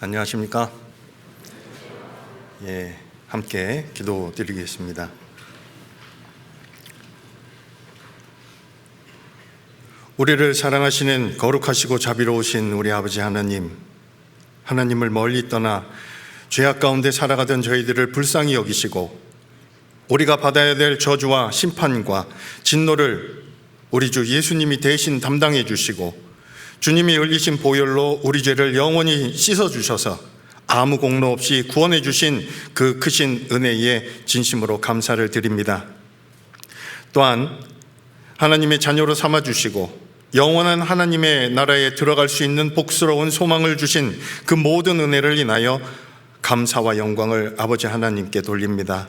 안녕하십니까? 함께 기도드리겠습니다. 우리를 사랑하시는 거룩하시고 자비로우신 우리 아버지 하나님, 하나님을 멀리 떠나 죄악 가운데 살아가던 저희들을 불쌍히 여기시고 우리가 받아야 될 저주와 심판과 진노를 우리 주 예수님이 대신 담당해 주시고 주님이 흘리신 보혈로 우리 죄를 영원히 씻어주셔서 아무 공로 없이 구원해 주신 그 크신 은혜에 진심으로 감사를 드립니다. 또한 하나님의 자녀로 삼아주시고 영원한 하나님의 나라에 들어갈 수 있는 복스러운 소망을 주신 그 모든 은혜를 인하여 감사와 영광을 아버지 하나님께 돌립니다.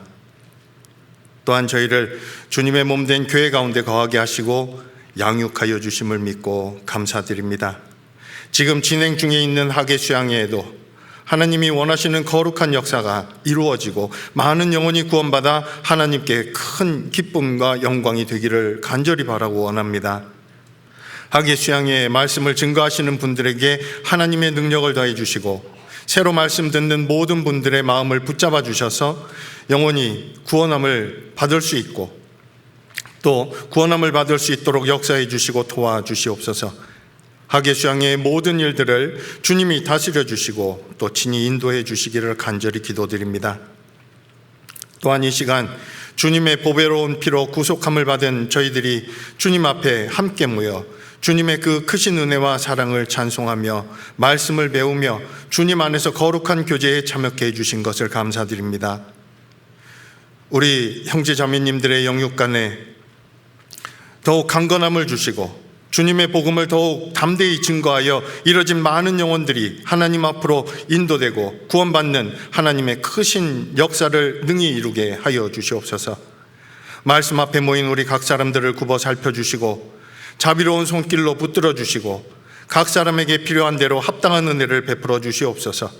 또한 저희를 주님의 몸된 교회 가운데 거하게 하시고 양육하여 주심을 믿고 감사드립니다. 지금 진행 중에 있는 학예 수양회에도 하나님이 원하시는 거룩한 역사가 이루어지고 많은 영혼이 구원받아 하나님께 큰 기쁨과 영광이 되기를 간절히 바라고 원합니다. 학예 수양회의 말씀을 증거하시는 분들에게 하나님의 능력을 더해 주시고 새로 말씀 듣는 모든 분들의 마음을 붙잡아 주셔서 영원히 구원함을 받을 수 있고 또 구원함을 받을 수 있도록 역사해 주시고 도와주시옵소서. 학예 수양회의 모든 일들을 주님이 다스려 주시고 또 친히 인도해 주시기를 간절히 기도드립니다. 또한 이 시간 주님의 보배로운 피로 구속함을 받은 저희들이 주님 앞에 함께 모여 주님의 그 크신 은혜와 사랑을 찬송하며 말씀을 배우며 주님 안에서 거룩한 교제에 참여케 해주신 것을 감사드립니다. 우리 형제 자매님들의 영육간에 더욱 강건함을 주시고 주님의 복음을 더욱 담대히 증거하여 이뤄진 많은 영혼들이 하나님 앞으로 인도되고 구원받는 하나님의 크신 역사를 능히 이루게 하여 주시옵소서. 말씀 앞에 모인 우리 각 사람들을 굽어 살펴주시고 자비로운 손길로 붙들어 주시고 각 사람에게 필요한 대로 합당한 은혜를 베풀어 주시옵소서.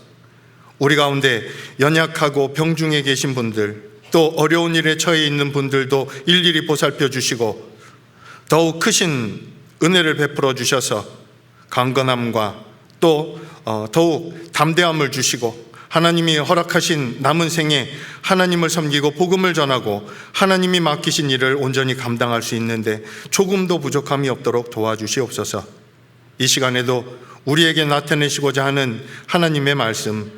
우리 가운데 연약하고 병중에 계신 분들 또 어려운 일에 처해 있는 분들도 일일이 보살펴 주시고 더욱 크신 은혜를 베풀어 주셔서 강건함과 또 더욱 담대함을 주시고 하나님이 허락하신 남은 생에 하나님을 섬기고 복음을 전하고 하나님이 맡기신 일을 온전히 감당할 수 있는데 조금도 부족함이 없도록 도와주시옵소서. 이 시간에도 우리에게 나타내시고자 하는 하나님의 말씀,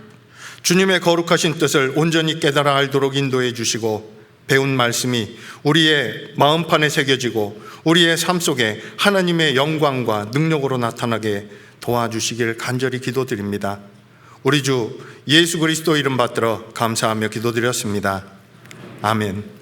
주님의 거룩하신 뜻을 온전히 깨달아 알도록 인도해 주시고 배운 말씀이 우리의 마음판에 새겨지고 우리의 삶 속에 하나님의 영광과 능력으로 나타나게 도와주시길 간절히 기도드립니다. 우리 주 예수 그리스도 이름 받들어 감사하며 기도드렸습니다. 아멘.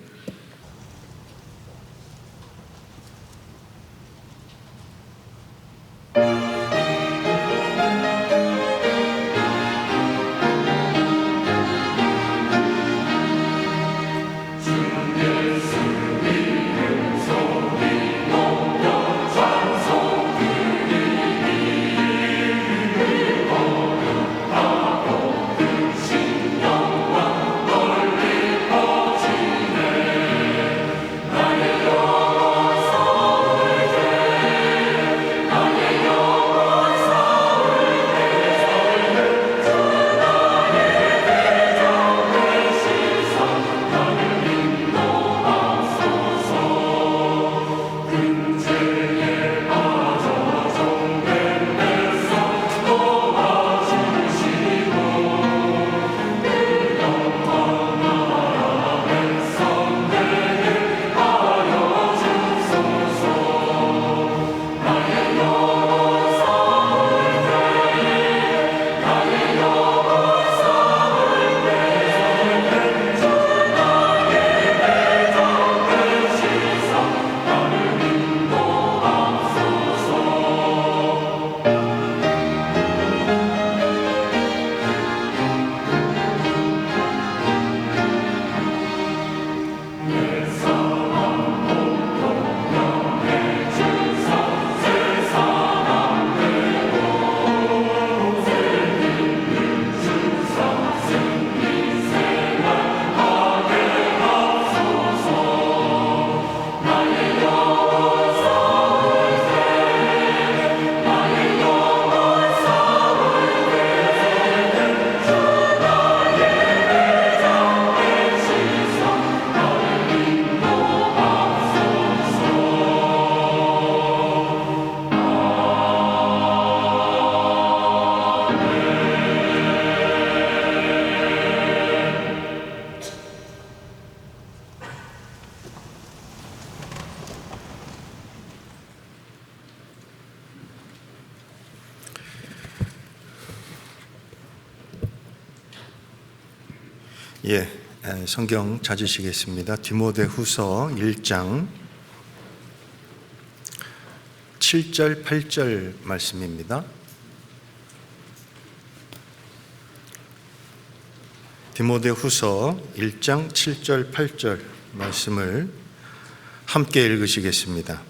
예, 성경 찾으시겠습니다. 디모데후서 1장 7절 8절 말씀입니다. 디모데후서 1장 7절 8절 말씀을 함께 읽으시겠습니다.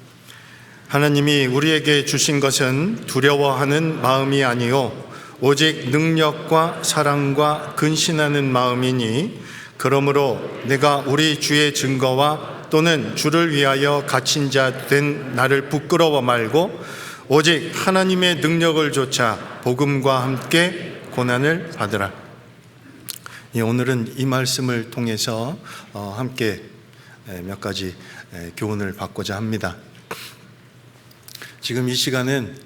하나님이 우리에게 주신 것은 두려워하는 마음이 아니요 오직 능력과 사랑과 근신하는 마음이니, 그러므로 내가 우리 주의 증거와 또는 주를 위하여 갇힌 자 된 나를 부끄러워 말고 오직 하나님의 능력을 조차 복음과 함께 고난을 받으라. 오늘은 이 말씀을 통해서 함께 몇 가지 교훈을 받고자 합니다. 지금 이 시간은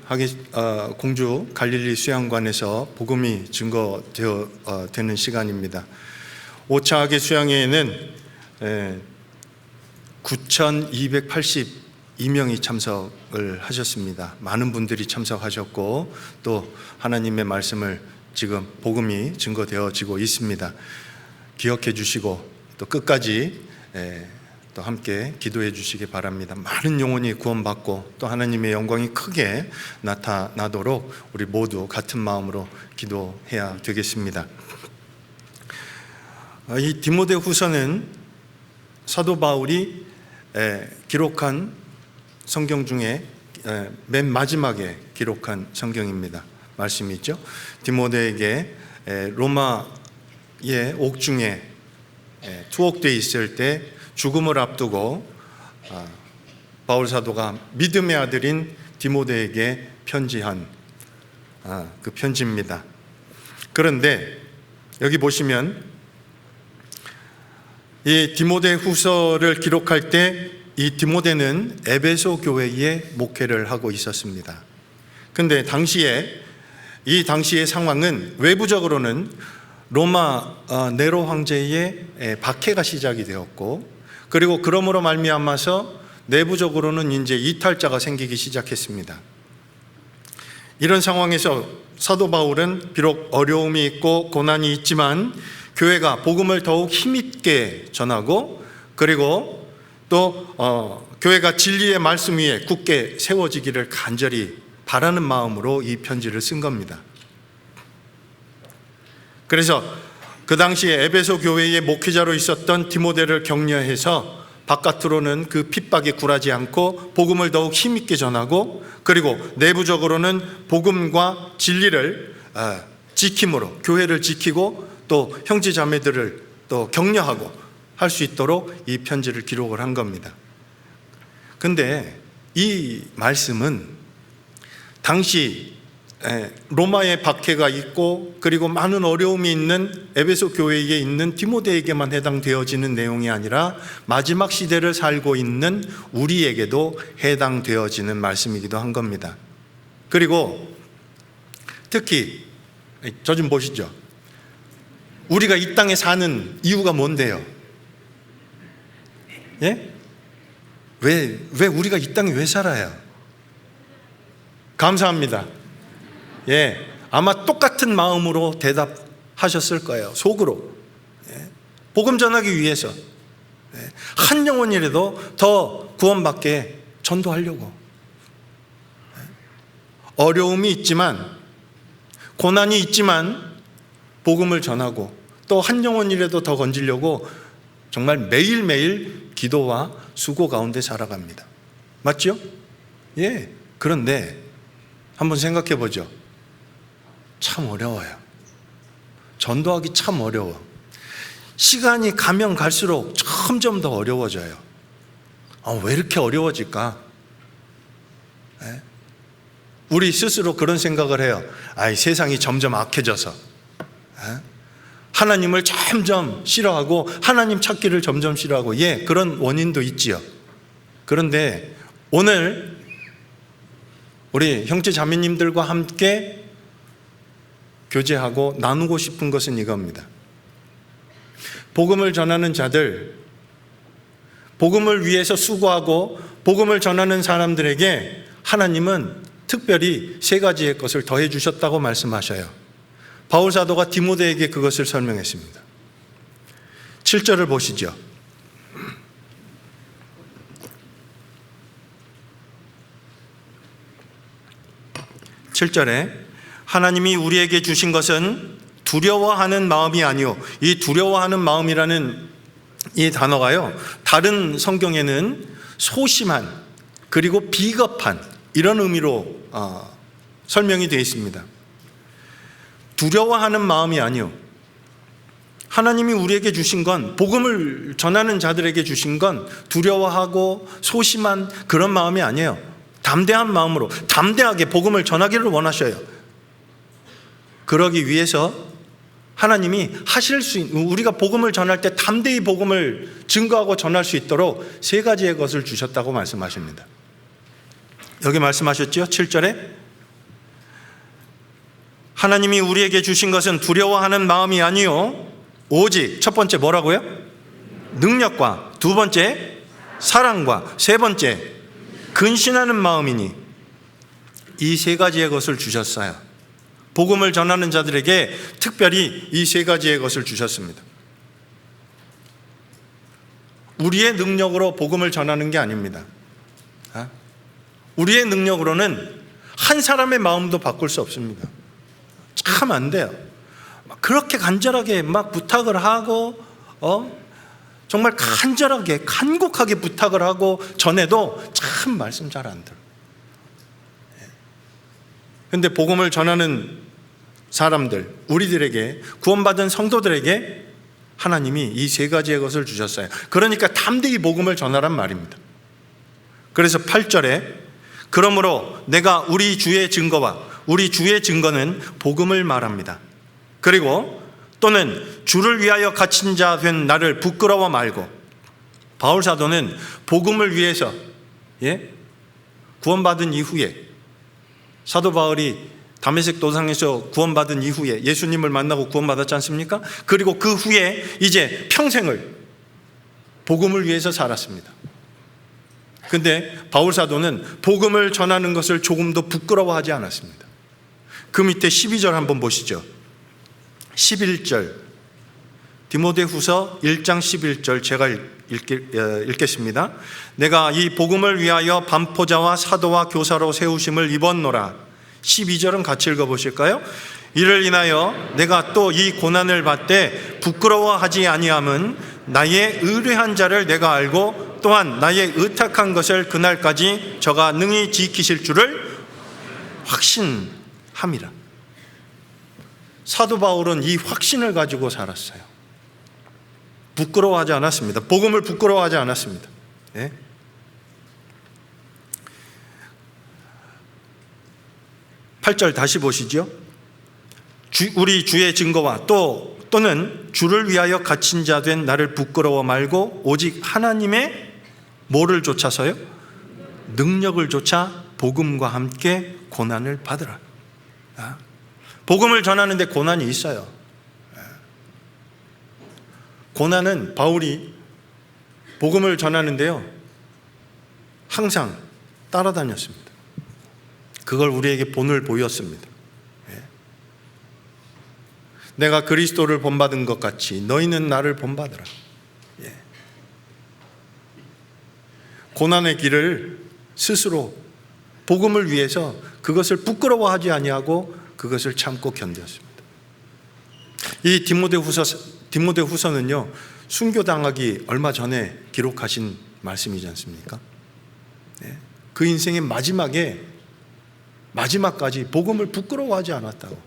공주 갈릴리 수양관에서 복음이 증거되는 시간입니다. 5차 학예 수양회에는 9,282명이 참석을 하셨습니다. 많은 분들이 참석하셨고 또 하나님의 말씀을 지금 복음이 증거되어지고 있습니다. 기억해 주시고 또 끝까지 또 함께 기도해 주시기 바랍니다. 많은 영혼이 구원받고 또 하나님의 영광이 크게 나타나도록 우리 모두 같은 마음으로 기도해야 되겠습니다. 이 디모데후서는 사도 바울이 기록한 성경 중에 맨 마지막에 기록한 성경입니다. 말씀이죠. 디모데에게 로마의 옥중에 투옥되어 있을 때 죽음을 앞두고 바울 사도가 믿음의 아들인 디모데에게 편지한 그 편지입니다. 그런데 여기 보시면 이 디모데 후서를 기록할 때 이 디모데는 에베소 교회에 목회를 하고 있었습니다. 근데 이 당시의 상황은 외부적으로는 로마 네로 황제의 박해가 시작이 되었고, 그리고 그러므로 말미암아서 내부적으로는 이제 이탈자가 생기기 시작했습니다. 이런 상황에서 사도 바울은 비록 어려움이 있고 고난이 있지만 교회가 복음을 더욱 힘있게 전하고, 그리고 또 교회가 진리의 말씀 위에 굳게 세워지기를 간절히 바라는 마음으로 이 편지를 쓴 겁니다. 그래서 그 당시에 에베소 교회의 목회자로 있었던 디모데를 격려해서 바깥으로는 그 핍박에 굴하지 않고 복음을 더욱 힘있게 전하고, 그리고 내부적으로는 복음과 진리를 지킴으로 교회를 지키고 또 형제 자매들을 또 격려하고 할 수 있도록 이 편지를 기록을 한 겁니다. 근데 이 말씀은 당시 로마의 박해가 있고 그리고 많은 어려움이 있는 에베소 교회에 있는 디모데에게만 해당되어지는 내용이 아니라 마지막 시대를 살고 있는 우리에게도 해당되어지는 말씀이기도 한 겁니다. 그리고 특히 저 좀 보시죠. 우리가 이 땅에 사는 이유가 뭔데요? 예? 왜 우리가 이 땅에 왜 살아요? 감사합니다. 예, 아마 똑같은 마음으로 대답하셨을 거예요. 속으로. 예, 복음 전하기 위해서. 예, 한 영혼이라도 더 구원받게 전도하려고. 예, 어려움이 있지만, 고난이 있지만 복음을 전하고 또 한 영혼이라도 더 건지려고 정말 매일매일 기도와 수고 가운데 살아갑니다. 맞죠? 예. 그런데 한번 생각해 보죠. 참 어려워요. 전도하기 참 어려워. 시간이 가면 갈수록 점점 더 어려워져요. 왜 이렇게 어려워질까? 예? 우리 스스로 그런 생각을 해요. 세상이 점점 악해져서 하나님을 점점 싫어하고 하나님 찾기를 점점 싫어하고, 예, 그런 원인도 있지요. 그런데 오늘 우리 형제 자매님들과 함께 교제하고 나누고 싶은 것은 이겁니다. 복음을 전하는 자들, 복음을 위해서 수고하고 복음을 전하는 사람들에게 하나님은 특별히 세 가지의 것을 더해 주셨다고 말씀하셔요. 바울 사도가 디모데에게 그것을 설명했습니다. 7절을 보시죠. 7절에 하나님이 우리에게 주신 것은 두려워하는 마음이 아니요. 이 두려워하는 마음이라는 이 단어가요, 다른 성경에는 소심한 그리고 비겁한 이런 의미로 설명이 되어 있습니다. 두려워하는 마음이 아니요. 하나님이 우리에게 주신 건, 복음을 전하는 자들에게 주신 건 두려워하고 소심한 그런 마음이 아니에요. 담대한 마음으로 담대하게 복음을 전하기를 원하셔요. 그러기 위해서 하나님이 하실 수 있는, 우리가 복음을 전할 때 담대히 복음을 증거하고 전할 수 있도록 세 가지의 것을 주셨다고 말씀하십니다. 여기 말씀하셨죠? 7절에 하나님이 우리에게 주신 것은 두려워하는 마음이 아니요 오직, 첫 번째 뭐라고요? 능력과, 두 번째 사랑과, 세 번째 근신하는 마음이니, 이 세 가지의 것을 주셨어요. 복음을 전하는 자들에게 특별히 이 세 가지의 것을 주셨습니다. 우리의 능력으로 복음을 전하는 게 아닙니다. 우리의 능력으로는 한 사람의 마음도 바꿀 수 없습니다. 참 안 돼요. 그렇게 간절하게 막 부탁을 하고 정말 간절하게 간곡하게 부탁을 하고 전해도 참 말씀 잘 안 들어요. 그런데 복음을 전하는 사람들, 우리들에게, 구원받은 성도들에게 하나님이 이 세 가지의 것을 주셨어요. 그러니까 담대히 복음을 전하란 말입니다. 그래서 8절에 그러므로 내가 우리 주의 증거와, 우리 주의 증거는 복음을 말합니다. 그리고 또는 주를 위하여 갇힌 자 된 나를 부끄러워 말고, 바울 사도는 복음을 위해서 구원받은 이후에, 사도 바울이 다메섹 도상에서 구원받은 이후에 예수님을 만나고 구원받았지 않습니까? 그리고 그 후에 이제 평생을 복음을 위해서 살았습니다. 근데 바울 사도는 복음을 전하는 것을 조금도 부끄러워하지 않았습니다. 그 밑에 12절 한번 보시죠. 11절, 디모데후서 1장 11절 제가 읽겠습니다. 내가 이 복음을 위하여 반포자와 사도와 교사로 세우심을 입었노라. 12절은 같이 읽어보실까요? 이를 인하여 내가 또 이 고난을 받되 부끄러워하지 아니함은 나의 의뢰한 자를 내가 알고 또한 나의 의탁한 것을 그날까지 저가 능히 지키실 줄을 확신함이라. 사도 바울은 이 확신을 가지고 살았어요. 부끄러워하지 않았습니다. 복음을 부끄러워하지 않았습니다. 8절 다시 보시죠. 우리 주의 증거와 또는 주를 위하여 갇힌 자 된 나를 부끄러워 말고 오직 하나님의 뭐를 좇아서요? 능력을 좇아 복음과 함께 고난을 받으라. 복음을 전하는데 고난이 있어요. 고난은 바울이 복음을 전하는데요, 항상 따라다녔습니다. 그걸 우리에게 본을 보였습니다. 내가 그리스도를 본받은 것 같이 너희는 나를 본받으라. 고난의 길을 스스로 복음을 위해서 그것을 부끄러워하지 아니하고 그것을 참고 견뎠습니다. 이 디모데후서는요, 순교당하기 얼마 전에 기록하신 말씀이지 않습니까? 그 인생의 마지막까지 복음을 부끄러워하지 않았다고,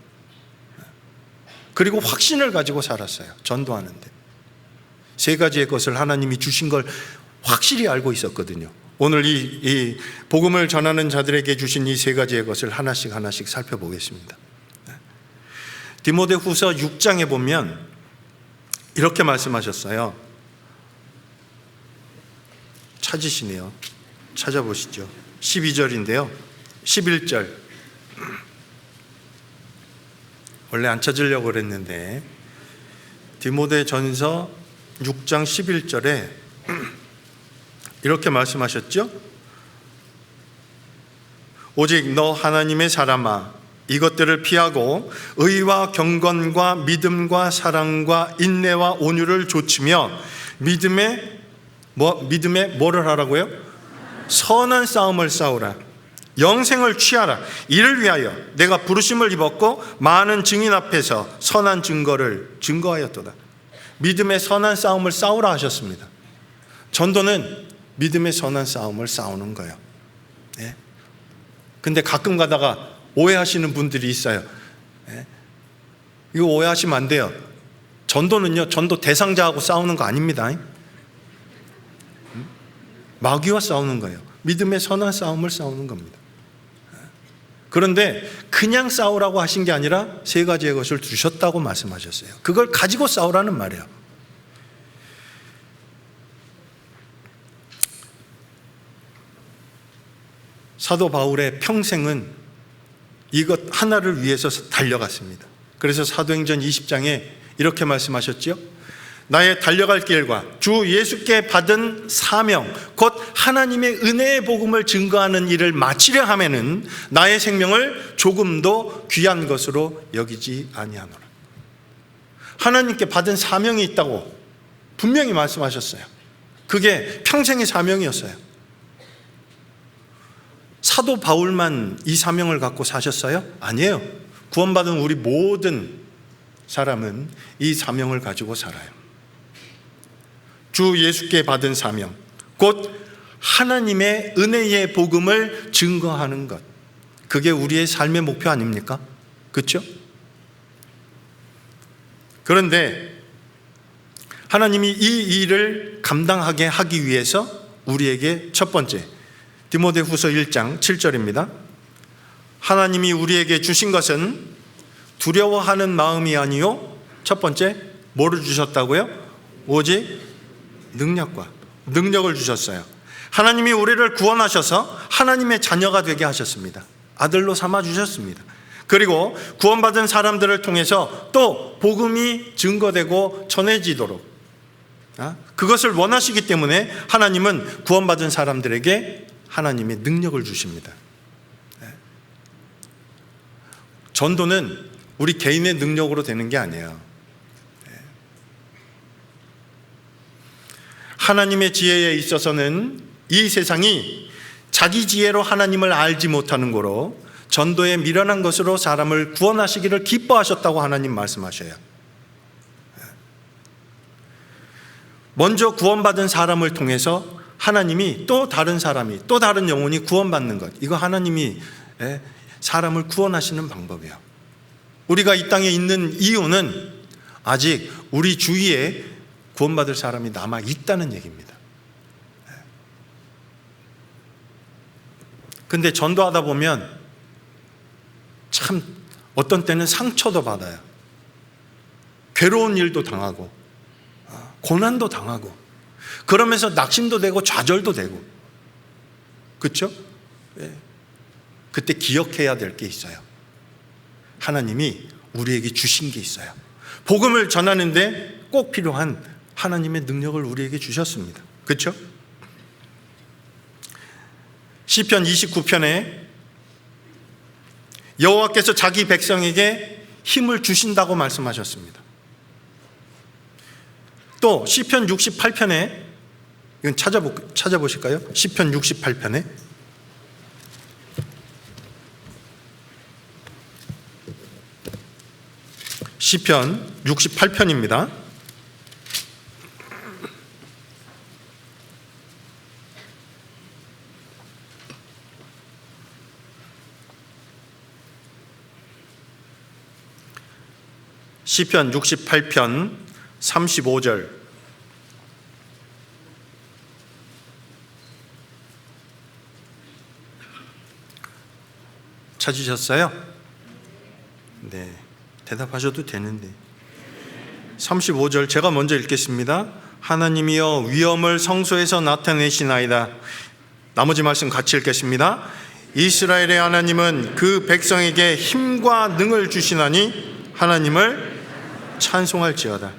그리고 확신을 가지고 살았어요. 전도하는데 세 가지의 것을 하나님이 주신 걸 확실히 알고 있었거든요. 오늘 이 복음을 전하는 자들에게 주신 이 세 가지의 것을 하나씩 살펴보겠습니다. 디모데후서 6장에 보면 이렇게 말씀하셨어요. 찾으시네요. 찾아보시죠. 12절인데요 11절, 원래 안 찾으려고 그랬는데 디모데전서 6장 11절에 이렇게 말씀하셨죠. 오직 너 하나님의 사람아, 이것들을 피하고 의와 경건과 믿음과 사랑과 인내와 온유를 좇으며 믿음에 뭐를 하라고요? 선한 싸움을 싸우라. 영생을 취하라. 이를 위하여 내가 부르심을 입었고 많은 증인 앞에서 선한 증거를 증거하였도다. 믿음의 선한 싸움을 싸우라 하셨습니다. 전도는 믿음의 선한 싸움을 싸우는 거예요. 예? 근데 가끔 가다가 오해하시는 분들이 있어요. 예? 이거 오해하시면 안 돼요. 전도는요, 전도 대상자하고 싸우는 거 아닙니다. 마귀와 싸우는 거예요. 믿음의 선한 싸움을 싸우는 겁니다. 그런데 그냥 싸우라고 하신 게 아니라 세 가지의 것을 주셨다고 말씀하셨어요. 그걸 가지고 싸우라는 말이에요. 사도 바울의 평생은 이것 하나를 위해서 달려갔습니다. 그래서 사도행전 20장에 이렇게 말씀하셨죠. 나의 달려갈 길과 주 예수께 받은 사명 곧 하나님의 은혜의 복음을 증거하는 일을 마치려 하면은 나의 생명을 조금도 귀한 것으로 여기지 아니하노라. 하나님께 받은 사명이 있다고 분명히 말씀하셨어요. 그게 평생의 사명이었어요. 사도 바울만 이 사명을 갖고 사셨어요? 아니에요. 구원받은 우리 모든 사람은 이 사명을 가지고 살아요. 주 예수께 받은 사명, 곧 하나님의 은혜의 복음을 증거하는 것. 그게 우리의 삶의 목표 아닙니까? 그렇죠? 그런데 하나님이 이 일을 감당하게 하기 위해서 우리에게 첫 번째, 디모데후서 1장 7절입니다. 하나님이 우리에게 주신 것은 두려워하는 마음이 아니요, 첫 번째 뭐를 주셨다고요? 오직 능력을 주셨어요. 하나님이 우리를 구원하셔서 하나님의 자녀가 되게 하셨습니다. 아들로 삼아 주셨습니다. 그리고 구원받은 사람들을 통해서 또 복음이 증거되고 전해지도록 그것을 원하시기 때문에 하나님은 구원받은 사람들에게 하나님의 능력을 주십니다. 전도는 우리 개인의 능력으로 되는 게 아니에요. 하나님의 지혜에 있어서는 이 세상이 자기 지혜로 하나님을 알지 못하는 거로 전도에 미련한 것으로 사람을 구원하시기를 기뻐하셨다고 하나님 말씀하셔요. 먼저 구원받은 사람을 통해서 하나님이 또 다른 사람이, 또 다른 영혼이 구원받는 것, 이거 하나님이 사람을 구원하시는 방법이에요. 우리가 이 땅에 있는 이유는 아직 우리 주위에 구원받을 사람이 남아 있다는 얘기입니다. 근데 전도하다 보면 참 어떤 때는 상처도 받아요. 괴로운 일도 당하고 고난도 당하고 그러면서 낙심도 되고 좌절도 되고, 그렇죠? 그때 기억해야 될 게 있어요. 하나님이 우리에게 주신 게 있어요. 복음을 전하는데 꼭 필요한 하나님의 능력을 우리에게 주셨습니다. 그렇죠? 시편 29편에 여호와께서 자기 백성에게 힘을 주신다고 말씀하셨습니다. 또 시편 68편에 이건 찾아보실까요? 시편 68편에 시편 68편입니다. 시편 68편 35절 찾으셨어요? 네, 대답하셔도 되는데 35절 제가 먼저 읽겠습니다. 하나님이여 위엄을 성소에서 나타내시나이다. 나머지 말씀 같이 읽겠습니다. 이스라엘의 하나님은 그 백성에게 힘과 능을 주시나니 하나님을 찬송할지어다.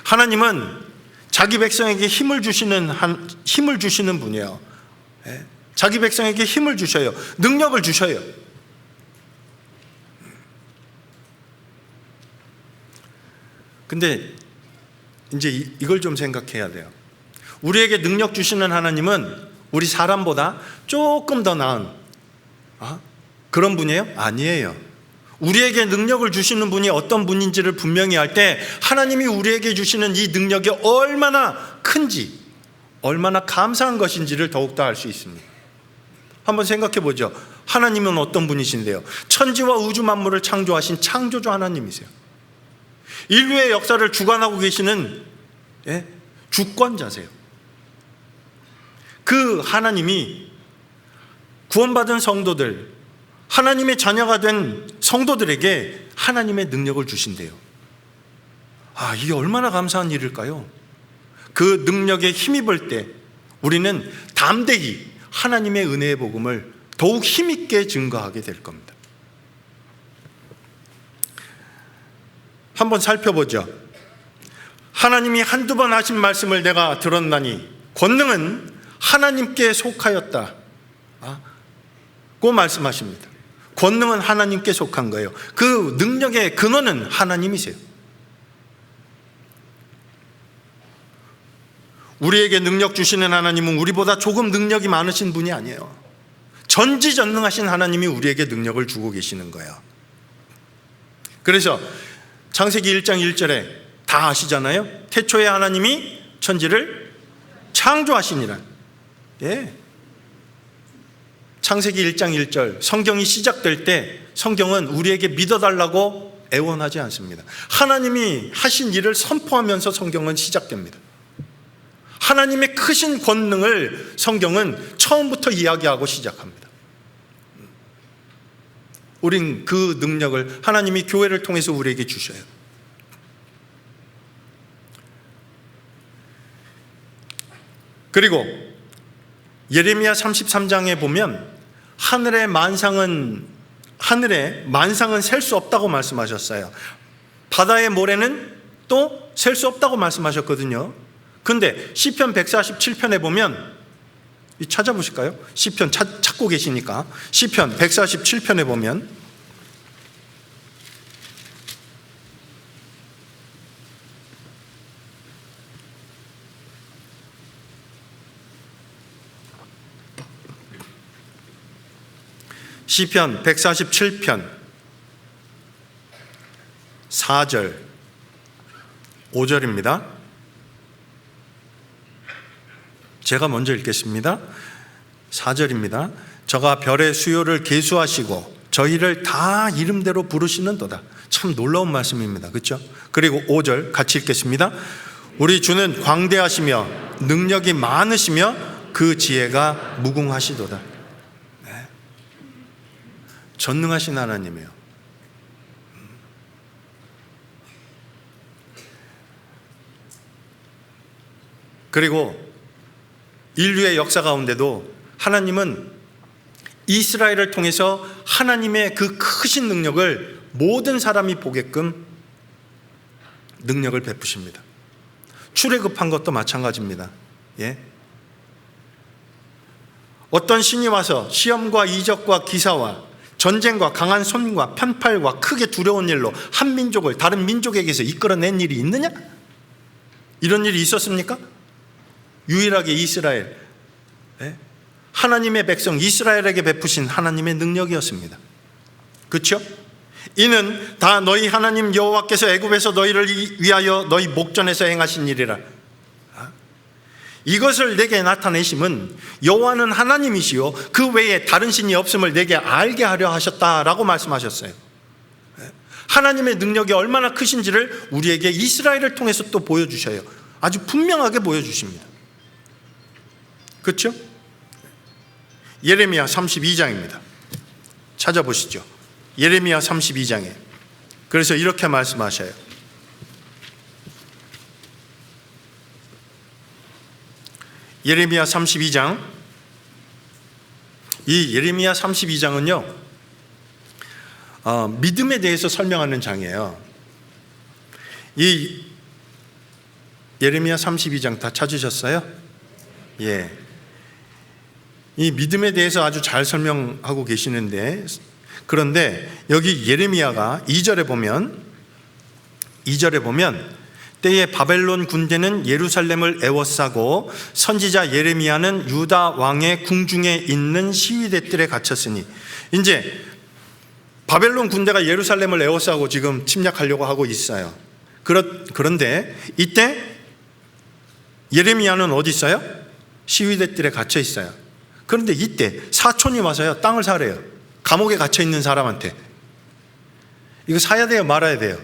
하나님은 자기 백성에게 힘을 주시는 분이에요. 자기 백성에게 힘을 주셔요. 능력을 주셔요. 근데 이제 이걸 좀 생각해야 돼요. 우리에게 능력 주시는 하나님은 우리 사람보다 조금 더 나은 그런 분이에요? 아니에요. 우리에게 능력을 주시는 분이 어떤 분인지를 분명히 알 때 하나님이 우리에게 주시는 이 능력이 얼마나 큰지, 얼마나 감사한 것인지를 더욱더 알 수 있습니다. 한번 생각해 보죠. 하나님은 어떤 분이신데요? 천지와 우주 만물을 창조하신 창조주 하나님이세요. 인류의 역사를 주관하고 계시는 주권자세요. 그 하나님이 구원받은 성도들, 하나님의 자녀가 된 성도들에게 하나님의 능력을 주신대요. 이게 얼마나 감사한 일일까요? 그 능력에 힘입을 때 우리는 담대히 하나님의 은혜의 복음을 더욱 힘있게 증거하게 될 겁니다. 한번 살펴보죠. 하나님이 한두 번 하신 말씀을 내가 들었나니 권능은 하나님께 속하였다 고 말씀하십니다. 권능은 하나님께 속한 거예요. 그 능력의 근원은 하나님이세요. 우리에게 능력 주시는 하나님은 우리보다 조금 능력이 많으신 분이 아니에요. 전지전능하신 하나님이 우리에게 능력을 주고 계시는 거예요. 그래서 창세기 1장 1절에 다 아시잖아요. 태초에 하나님이 천지를 창조하시니라. 창세기 1장 1절 성경이 시작될 때 성경은 우리에게 믿어달라고 애원하지 않습니다. 하나님이 하신 일을 선포하면서 성경은 시작됩니다. 하나님의 크신 권능을 성경은 처음부터 이야기하고 시작합니다. 우린 그 능력을 하나님이 교회를 통해서 우리에게 주셔요. 그리고 예레미야 33장에 보면 하늘의 만상은 셀 수 없다고 말씀하셨어요. 바다의 모래는 또 셀 수 없다고 말씀하셨거든요. 근데 시편 147편에 보면 찾아보실까요? 시편 찾고 계시니까 시편 147편에 보면 시편 147편 4절 5절입니다. 제가 먼저 읽겠습니다. 4절입니다. 저가 별의 수요를 계수하시고 저희를 다 이름대로 부르시는도다. 참 놀라운 말씀입니다. 그렇죠? 그리고 5절 같이 읽겠습니다. 우리 주는 광대하시며 능력이 많으시며 그 지혜가 무궁하시도다. 네. 전능하신 하나님이에요. 그리고 인류의 역사 가운데도 하나님은 이스라엘을 통해서 하나님의 그 크신 능력을 모든 사람이 보게끔 능력을 베푸십니다. 출애굽한 것도 마찬가지입니다. 어떤 신이 와서 시험과 이적과 기사와 전쟁과 강한 손과 편팔과 크게 두려운 일로 한 민족을 다른 민족에게서 이끌어낸 일이 있느냐? 이런 일이 있었습니까? 유일하게 이스라엘, 하나님의 백성 이스라엘에게 베푸신 하나님의 능력이었습니다. 그렇죠? 이는 다 너희 하나님 여호와께서 애굽에서 너희를 위하여 너희 목전에서 행하신 일이라. 이것을 내게 나타내심은 여호와는 하나님이시요 그 외에 다른 신이 없음을 내게 알게 하려 하셨다라고 말씀하셨어요. 하나님의 능력이 얼마나 크신지를 우리에게 이스라엘을 통해서 또 보여주셔요. 아주 분명하게 보여주십니다. 그렇죠? 예레미야 32장입니다. 찾아보시죠. 예레미야 32장에 그래서 이렇게 말씀하셔요. 예레미야 32장. 이 예레미야 32장은요 믿음에 대해서 설명하는 장이에요. 이 예레미야 32장 다 찾으셨어요? 예. 이 믿음에 대해서 아주 잘 설명하고 계시는데, 그런데 여기 예레미야가 2절에 보면 때에 바벨론 군대는 예루살렘을 에워싸고 선지자 예레미야는 유다 왕의 궁중에 있는 시위대들에 갇혔으니, 이제 바벨론 군대가 예루살렘을 에워싸고 지금 침략하려고 하고 있어요. 그런데 이때 예레미야는 어디 있어요? 시위대들에 갇혀 있어요. 그런데 이때 사촌이 와서요, 땅을 사래요. 감옥에 갇혀 있는 사람한테. 이거 사야 돼요, 말아야 돼요?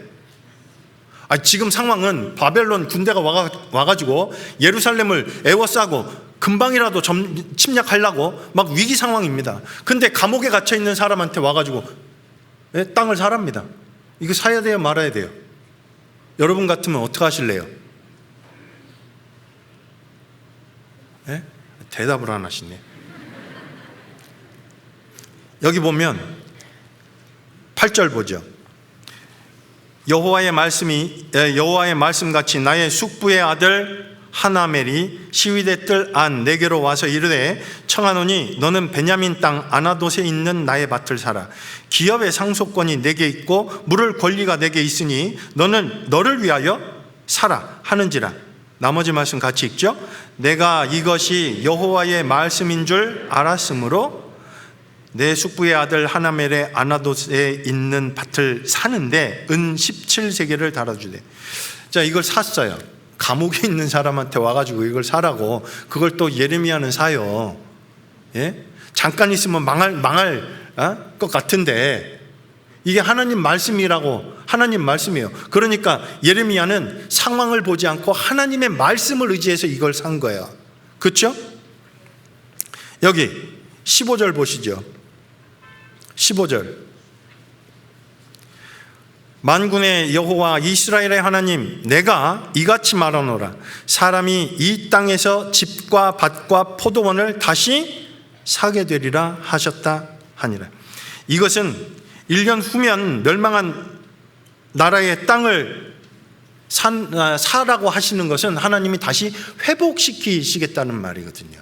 지금 상황은 바벨론 군대가 와가지고 예루살렘을 에워싸고 금방이라도 침략하려고 막 위기 상황입니다. 근데 감옥에 갇혀 있는 사람한테 와가지고 땅을 사랍니다. 이거 사야 돼요, 말아야 돼요? 여러분 같으면 어떻게 하실래요? 대답을 안 하시네. 여기 보면 8절 보죠. 여호와의 말씀같이 나의 숙부의 아들 하나멜이 시위대 뜰 안 내게로 와서 이르되 청하노니 너는 베냐민 땅 아나돗에 있는 나의 밭을 사라. 기업의 상속권이 내게 있고 물을 권리가 내게 있으니 너는 너를 위하여 사라 하는지라. 나머지 말씀 같이 읽죠. 내가 이것이 여호와의 말씀인 줄 알았으므로 내 숙부의 아들 하나멜의 아나돗에 있는 밭을 사는데 은 17세겔을 달아주되. 자, 이걸 샀어요. 감옥에 있는 사람한테 와가지고 이걸 사라고. 그걸 또 예레미야는 사요. 잠깐 있으면 망할 것 같은데 이게 하나님 말씀이라고. 하나님 말씀이에요. 그러니까 예레미야는 상황을 보지 않고 하나님의 말씀을 의지해서 이걸 산 거예요. 그렇죠? 여기 15절 보시죠. 15절. 만군의 여호와 이스라엘의 하나님, 내가 이같이 말하노라. 사람이 이 땅에서 집과 밭과 포도원을 다시 사게 되리라 하셨다 하니라. 이것은 1년 후면 멸망한 나라의 땅을 사라고 하시는 것은 하나님이 다시 회복시키시겠다는 말이거든요.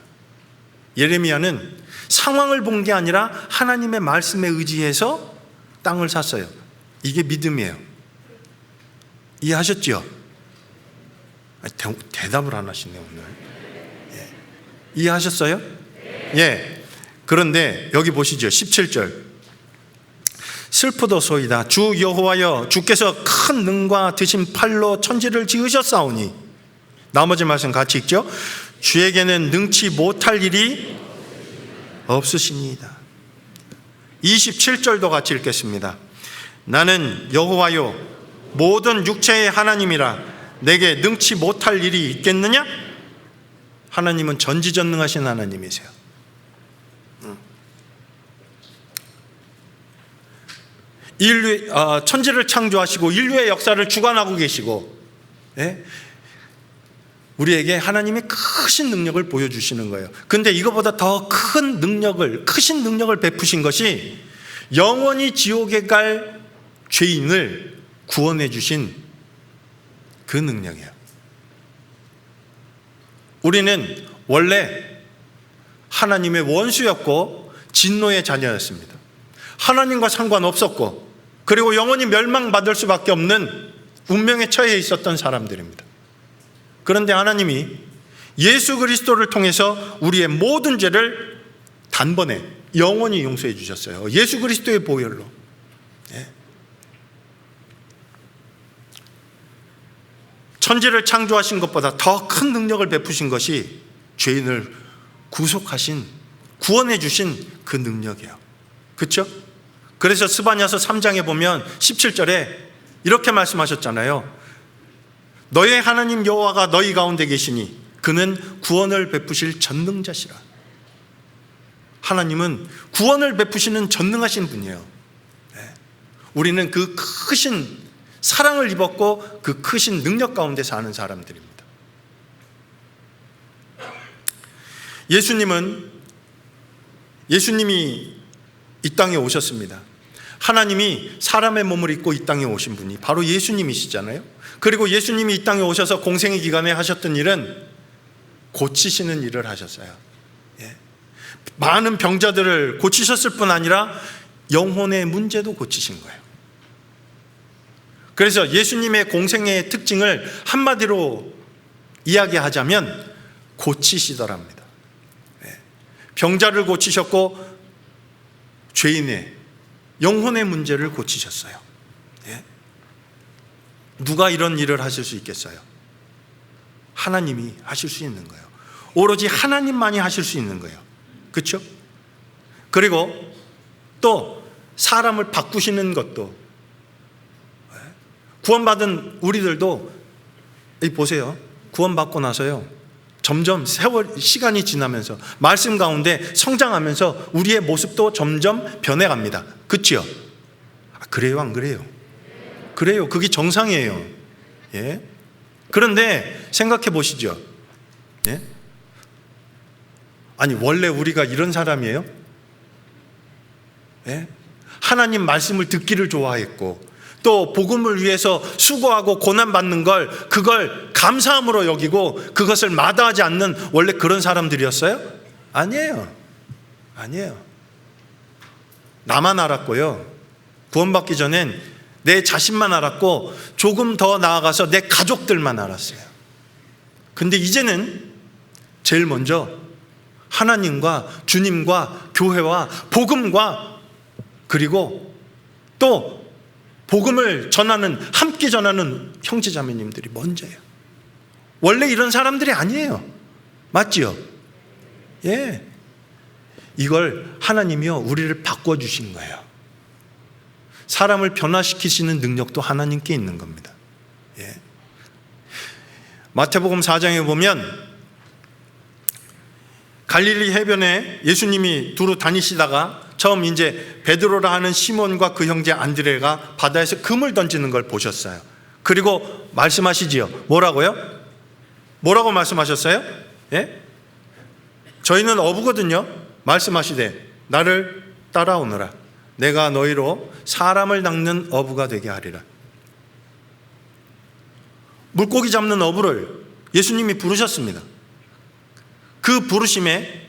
예레미야는 상황을 본 게 아니라 하나님의 말씀에 의지해서 땅을 샀어요. 이게 믿음이에요. 이해하셨죠? 대답을 안 하시네요, 오늘. 이해하셨어요? 그런데 여기 보시죠. 17절. 슬프도소이다. 주 여호와여, 주께서 큰 능과 드신 팔로 천지를 지으셨사오니. 나머지 말씀 같이 읽죠. 주에게는 능치 못할 일이 없으시니이다. 27절도 같이 읽겠습니다. 나는 여호와요 모든 육체의 하나님이라 내게 능치 못할 일이 있겠느냐? 하나님은 전지전능하신 하나님이세요. 천지를 창조하시고 인류의 역사를 주관하고 계시고, 우리에게 하나님이 크신 능력을 보여주시는 거예요. 근데 이거보다 더 크신 능력을 베푸신 것이 영원히 지옥에 갈 죄인을 구원해 주신 그 능력이에요. 우리는 원래 하나님의 원수였고 진노의 자녀였습니다. 하나님과 상관없었고, 그리고 영원히 멸망받을 수밖에 없는 운명에 처해 있었던 사람들입니다. 그런데 하나님이 예수 그리스도를 통해서 우리의 모든 죄를 단번에 영원히 용서해 주셨어요. 예수 그리스도의 보혈로. 천지를 창조하신 것보다 더 큰 능력을 베푸신 것이 죄인을 구원해 주신 그 능력이에요. 그렇죠? 그래서 스바냐서 3장에 보면 17절에 이렇게 말씀하셨잖아요. 너의 하나님 여호와가 너희 가운데 계시니 그는 구원을 베푸실 전능자시라. 하나님은 구원을 베푸시는 전능하신 분이에요. 우리는 그 크신 사랑을 입었고 그 크신 능력 가운데 사는 사람들입니다. 예수님이 이 땅에 오셨습니다. 하나님이 사람의 몸을 입고 이 땅에 오신 분이 바로 예수님이시잖아요. 그리고 예수님이 이 땅에 오셔서 공생의 기간에 하셨던 일은 고치시는 일을 하셨어요. 많은 병자들을 고치셨을 뿐 아니라 영혼의 문제도 고치신 거예요. 그래서 예수님의 공생애의 특징을 한마디로 이야기하자면 고치시더랍니다. 병자를 고치셨고 죄인의 영혼의 문제를 고치셨어요. 누가 이런 일을 하실 수 있겠어요? 하나님이 하실 수 있는 거예요. 오로지 하나님만이 하실 수 있는 거예요. 그렇죠? 그리고 또 사람을 바꾸시는 것도, 구원받은 우리들도 보세요. 구원받고 나서요, 점점 시간이 지나면서 말씀 가운데 성장하면서 우리의 모습도 점점 변해갑니다. 그렇죠? 그래요, 안 그래요? 그래요. 그게 정상이에요. 그런데 생각해 보시죠. 아니, 원래 우리가 이런 사람이에요? 하나님 말씀을 듣기를 좋아했고, 또 복음을 위해서 수고하고 고난받는 그걸 감사함으로 여기고 그것을 마다하지 않는 원래 그런 사람들이었어요? 아니에요. 나만 알았고요, 구원받기 전엔 내 자신만 알았고 조금 더 나아가서 내 가족들만 알았어요. 근데 이제는 제일 먼저 하나님과 주님과 교회와 복음과, 그리고 또 복음을 함께 전하는 형제자매님들이 먼저예요. 원래 이런 사람들이 아니에요. 맞지요? 이걸 하나님이요, 우리를 바꿔주신 거예요. 사람을 변화시키시는 능력도 하나님께 있는 겁니다. 마태복음 4장에 보면 갈릴리 해변에 예수님이 두루 다니시다가 처음 이제 베드로라 하는 시몬과 그 형제 안드레가 바다에서 금을 던지는 걸 보셨어요. 그리고 말씀하시지요. 뭐라고요? 뭐라고 말씀하셨어요? 저희는 어부거든요. 말씀하시되 나를 따라오너라. 내가 너희로 사람을 낚는 어부가 되게 하리라. 물고기 잡는 어부를 예수님이 부르셨습니다. 그 부르심에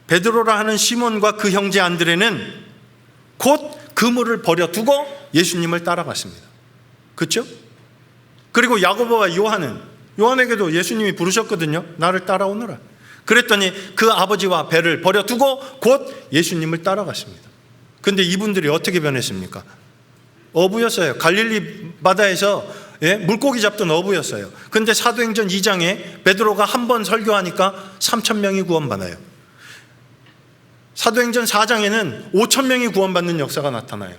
베드로라 하는 시몬과 그 형제 안드레는 곧 그물을 버려두고 예수님을 따라갔습니다. 그렇죠? 그리고 야고보와 요한에게도 예수님이 부르셨거든요. 나를 따라오너라. 그랬더니 그 아버지와 배를 버려두고 곧 예수님을 따라갔습니다. 근데 이분들이 어떻게 변했습니까? 어부였어요. 갈릴리 바다에서 물고기 잡던 어부였어요. 근데 사도행전 2장에 베드로가 한 번 설교하니까 3,000명이 구원받아요. 사도행전 4장에는 5,000명이 구원받는 역사가 나타나요.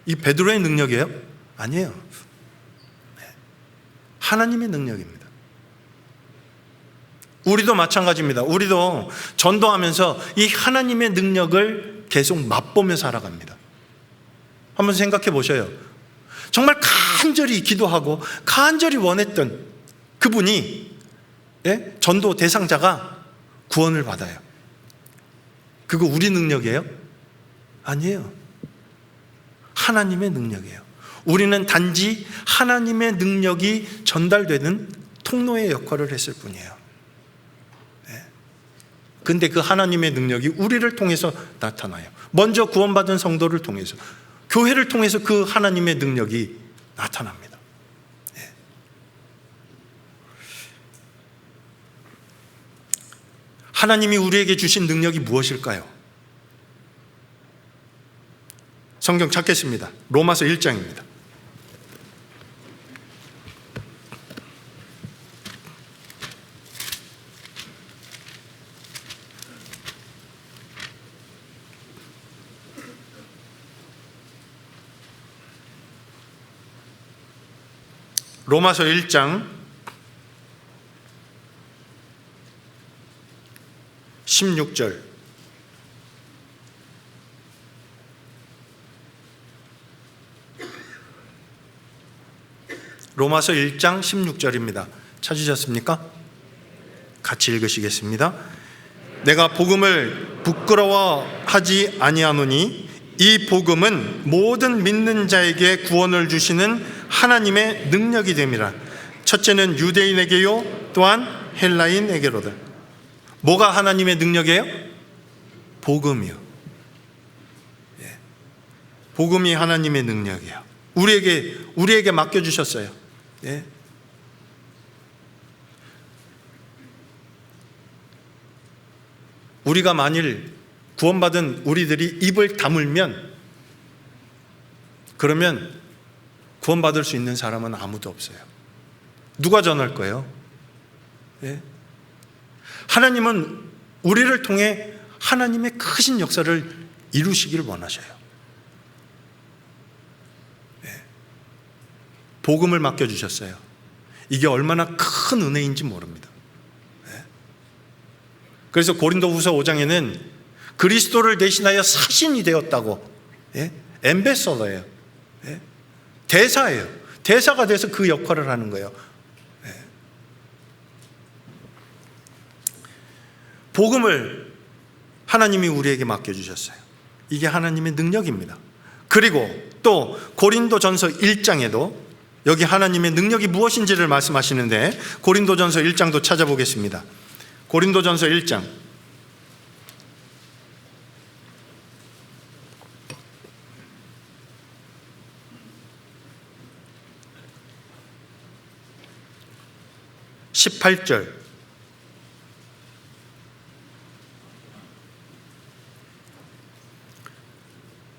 이 베드로의 능력이에요? 아니에요. 하나님의 능력입니다. 우리도 마찬가지입니다. 우리도 전도하면서 이 하나님의 능력을 계속 맛보며 살아갑니다. 한번 생각해 보셔요. 정말 간절히 기도하고 간절히 원했던 그분이, 전도 대상자가 구원을 받아요. 그거 우리 능력이에요? 아니에요. 하나님의 능력이에요. 우리는 단지 하나님의 능력이 전달되는 통로의 역할을 했을 뿐이에요. 근데 그 하나님의 능력이 우리를 통해서 나타나요. 먼저 구원받은 성도를 통해서, 교회를 통해서 그 하나님의 능력이 나타납니다. 하나님이 우리에게 주신 능력이 무엇일까요? 성경 찾겠습니다. 로마서 1장입니다. 로마서 1장 16절. 로마서 1장 16절입니다. 찾으셨습니까? 같이 읽으시겠습니다. 내가 복음을 부끄러워하지 아니하노니 이 복음은 모든 믿는 자에게 구원을 주시는 하나님의 능력이 됨이라. 첫째는 유대인에게요 또한 헬라인에게로다. 뭐가 하나님의 능력이에요? 복음이요. 복음이 하나님의 능력이에요. 우리에게 맡겨주셨어요. 예? 우리가 만일 구원받은 우리들이 입을 다물면, 그러면 구원받을 수 있는 사람은 아무도 없어요. 누가 전할 거예요? 예? 하나님은 우리를 통해 하나님의 크신 역사를 이루시기를 원하셔요. 예. 복음을 맡겨주셨어요. 이게 얼마나 큰 은혜인지 모릅니다. 예. 그래서 고린도후서 5장에는 그리스도를 대신하여 사신이 되었다고, 예? 엠베서더예요. 예? 대사예요. 대사가 돼서 그 역할을 하는 거예요. 예. 복음을 하나님이 우리에게 맡겨주셨어요. 이게 하나님의 능력입니다. 그리고 또 고린도전서 1장에도 여기 하나님의 능력이 무엇인지를 말씀하시는데, 고린도전서 1장도 찾아보겠습니다. 고린도전서 1장 18절.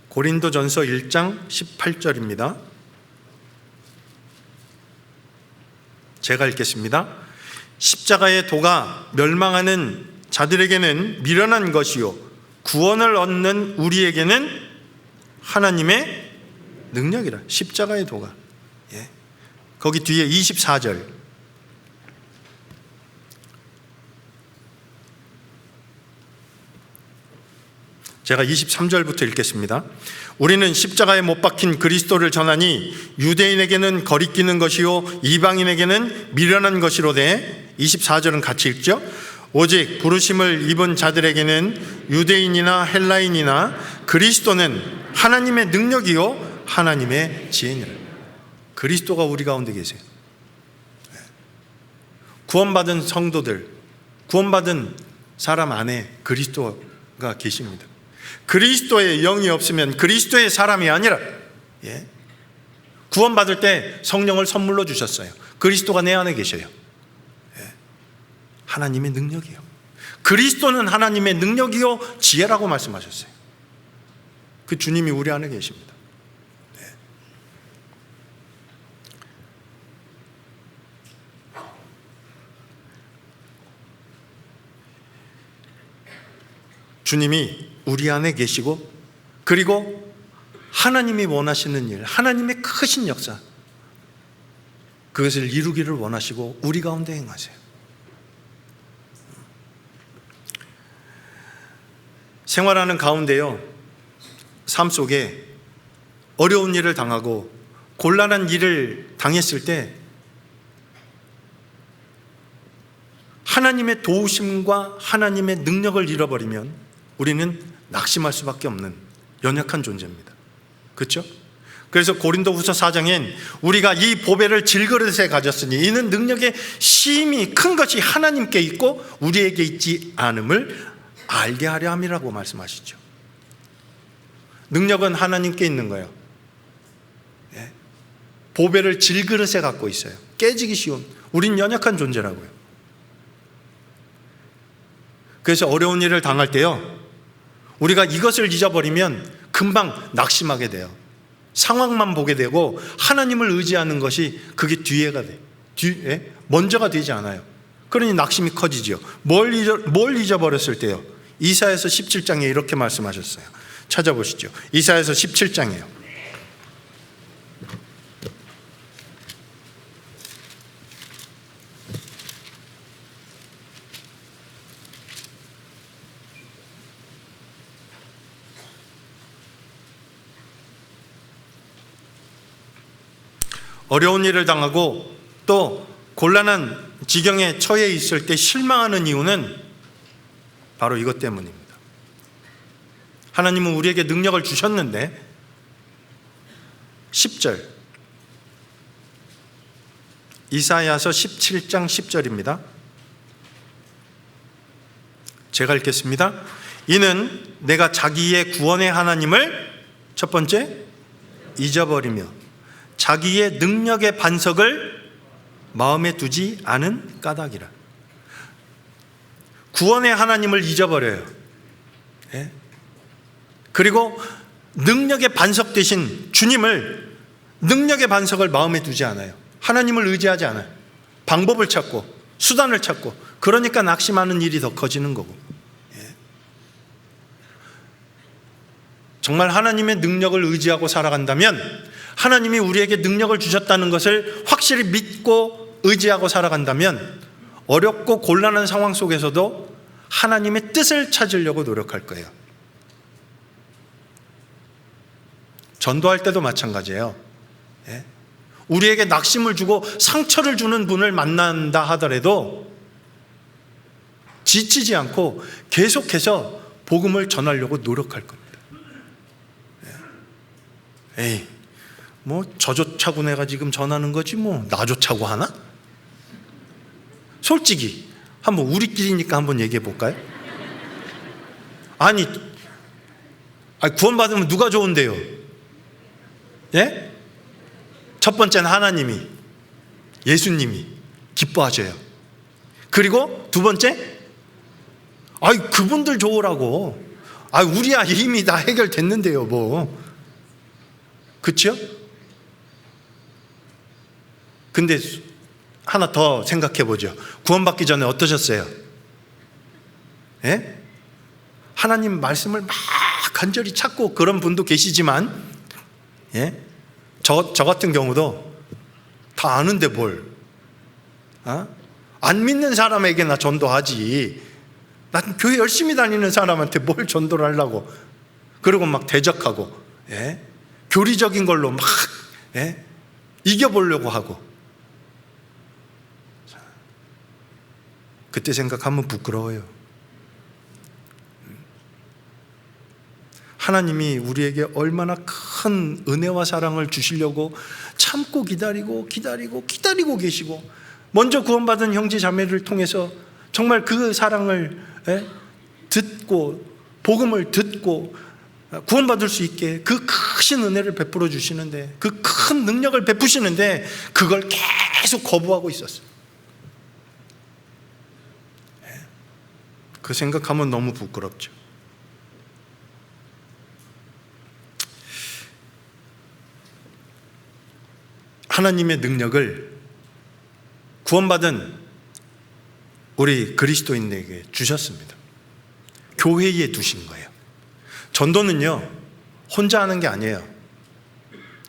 고린도전서 1장 18절입니다. 제가 읽겠습니다. 십자가의 도가 멸망하는 자들에게는 미련한 것이요 구원을 얻는 우리에게는 하나님의 능력이라. 십자가의 도가. 예. 거기 뒤에 24절. 제가 23절부터 읽겠습니다. 우리는 십자가에 못 박힌 그리스도를 전하니 유대인에게는 거리끼는 것이요 이방인에게는 미련한 것이로되, 24절은 같이 읽죠. 오직 부르심을 입은 자들에게는 유대인이나 헬라인이나 그리스도는 하나님의 능력이요 하나님의 지혜니라. 그리스도가 우리 가운데 계세요. 구원받은 성도들, 구원받은 사람 안에 그리스도가 계십니다. 그리스도의 영이 없으면 그리스도의 사람이 아니라, 예? 구원받을 때 성령을 선물로 주셨어요. 그리스도가 내 안에 계셔요. 예? 하나님의 능력이요. 그리스도는 하나님의 능력이요 지혜라고 말씀하셨어요. 그 주님이 우리 안에 계십니다. 예? 주님이 우리 안에 계시고, 그리고 하나님이 원하시는 일, 하나님의 크신 역사, 그것을 이루기를 원하시고 우리 가운데 행하세요. 생활하는 가운데요, 삶 속에 어려운 일을 당하고 곤란한 일을 당했을 때 하나님의 도우심과 하나님의 능력을 잃어버리면 우리는 낙심할 수밖에 없는 연약한 존재입니다. 그렇죠? 그래서 고린도후서 4장엔 우리가 이 보배를 질그릇에 가졌으니 이는 능력의 심히 큰 것이 하나님께 있고 우리에게 있지 않음을 알게 하려 함이라고 말씀하시죠. 능력은 하나님께 있는 거예요. 예? 보배를 질그릇에 갖고 있어요. 깨지기 쉬운, 우린 연약한 존재라고요. 그래서 어려운 일을 당할 때요, 우리가 이것을 잊어버리면 금방 낙심하게 돼요. 상황만 보게 되고 하나님을 의지하는 것이 그게 먼저가 되지 않아요. 그러니 낙심이 커지죠. 뭘 잊어버렸을 때요? 이사야서 17장에 이렇게 말씀하셨어요. 찾아보시죠. 이사야서 17장이에요. 어려운 일을 당하고 또 곤란한 지경에 처해 있을 때 실망하는 이유는 바로 이것 때문입니다. 하나님은 우리에게 능력을 주셨는데, 10절, 이사야서 17장 10절입니다. 제가 읽겠습니다. 이는 내가 자기의 구원의 하나님을 첫 번째 잊어버리며 자기의 능력의 반석을 마음에 두지 않은 까닭이라. 구원의 하나님을 잊어버려요. 예? 그리고 능력의 반석 되신 주님을, 능력의 반석을 마음에 두지 않아요. 하나님을 의지하지 않아요. 방법을 찾고 수단을 찾고, 그러니까 낙심하는 일이 더 커지는 거고. 예. 정말 하나님의 능력을 의지하고 살아간다면, 하나님이 우리에게 능력을 주셨다는 것을 확실히 믿고 의지하고 살아간다면, 어렵고 곤란한 상황 속에서도 하나님의 뜻을 찾으려고 노력할 거예요. 전도할 때도 마찬가지예요. 예? 우리에게 낙심을 주고 상처를 주는 분을 만난다 하더라도 지치지 않고 계속해서 복음을 전하려고 노력할 겁니다. 예. 에이, 뭐 저조차고 내가 지금 전하는 거지 뭐 나조차고 하나? 솔직히 한번 우리끼리니까 한번 얘기해 볼까요? 아니 구원받으면 누가 좋은데요? 예? 첫 번째는 하나님이, 예수님이 기뻐하셔요. 그리고 두 번째, 그분들 좋으라고. 우리야 이미 다 해결됐는데요, 뭐. 그렇죠? 근데 하나 더 생각해 보죠. 구원받기 전에 어떠셨어요? 예? 하나님 말씀을 막 간절히 찾고 그런 분도 계시지만, 예? 저 같은 경우도 다 아는데 뭘, 안 믿는 사람에게나 전도하지. 난 교회 열심히 다니는 사람한테 뭘 전도를 하려고. 그리고 막 대적하고, 예? 교리적인 걸로 막, 예? 이겨보려고 하고. 그때 생각하면 부끄러워요. 하나님이 우리에게 얼마나 큰 은혜와 사랑을 주시려고 참고 기다리고 계시고, 먼저 구원받은 형제 자매를 통해서 정말 그 사랑을 듣고 복음을 듣고 구원받을 수 있게 그 크신 은혜를 베풀어 주시는데, 그 큰 능력을 베푸시는데 그걸 계속 거부하고 있었어요. 그 생각하면 너무 부끄럽죠. 하나님의 능력을 구원받은 우리 그리스도인에게 주셨습니다. 교회에 두신 거예요. 전도는요, 혼자 하는 게 아니에요.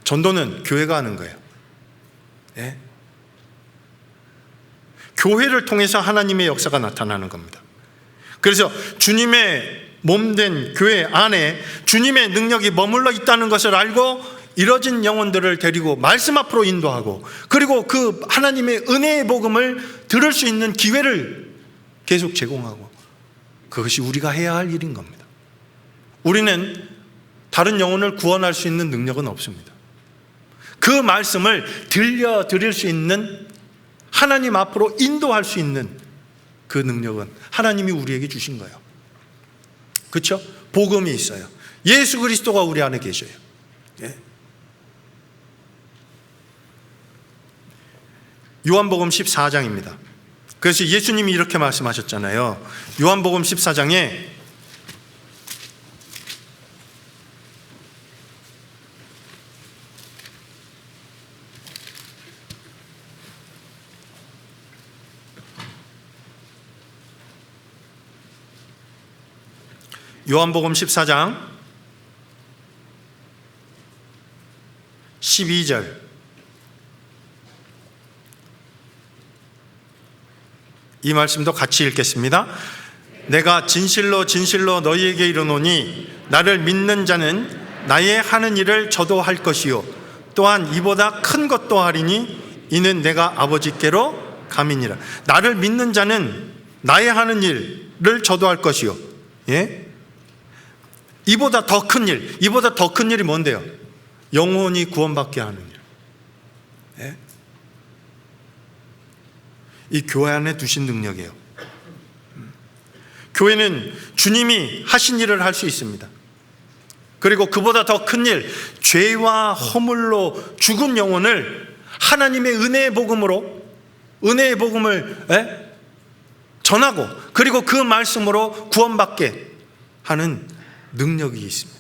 전도는 교회가 하는 거예요. 예? 교회를 통해서 하나님의 역사가 나타나는 겁니다. 그래서 주님의 몸된 교회 안에 주님의 능력이 머물러 있다는 것을 알고 이뤄진 영혼들을 데리고 말씀 앞으로 인도하고, 그리고 그 하나님의 은혜의 복음을 들을 수 있는 기회를 계속 제공하고, 그것이 우리가 해야 할 일인 겁니다. 우리는 다른 영혼을 구원할 수 있는 능력은 없습니다. 그 말씀을 들려드릴 수 있는, 하나님 앞으로 인도할 수 있는 그 능력은 하나님이 우리에게 주신 거예요. 그렇죠? 복음이 있어요. 예수 그리스도가 우리 안에 계셔요. 예. 요한복음 14장입니다. 그래서 예수님이 이렇게 말씀하셨잖아요. 요한복음 14장에 요한복음 14장 12절, 이 말씀도 같이 읽겠습니다. 내가 진실로 진실로 너희에게 이르노니 나를 믿는 자는 나의 하는 일을 저도 할 것이요 또한 이보다 큰 것도 하리니 이는 내가 아버지께로 감이니라. 나를 믿는 자는 나의 하는 일을 저도 할 것이요, 예? 이보다 더 큰 일, 이보다 더 큰 일이 뭔데요? 영혼이 구원받게 하는 일. 예? 이 교회 안에 두신 능력이에요. 교회는 주님이 하신 일을 할 수 있습니다. 그리고 그보다 더 큰 일, 죄와 허물로 죽은 영혼을 하나님의 은혜의 복음으로, 은혜의 복음을 전하고, 그리고 그 말씀으로 구원받게 하는 능력이 있습니다.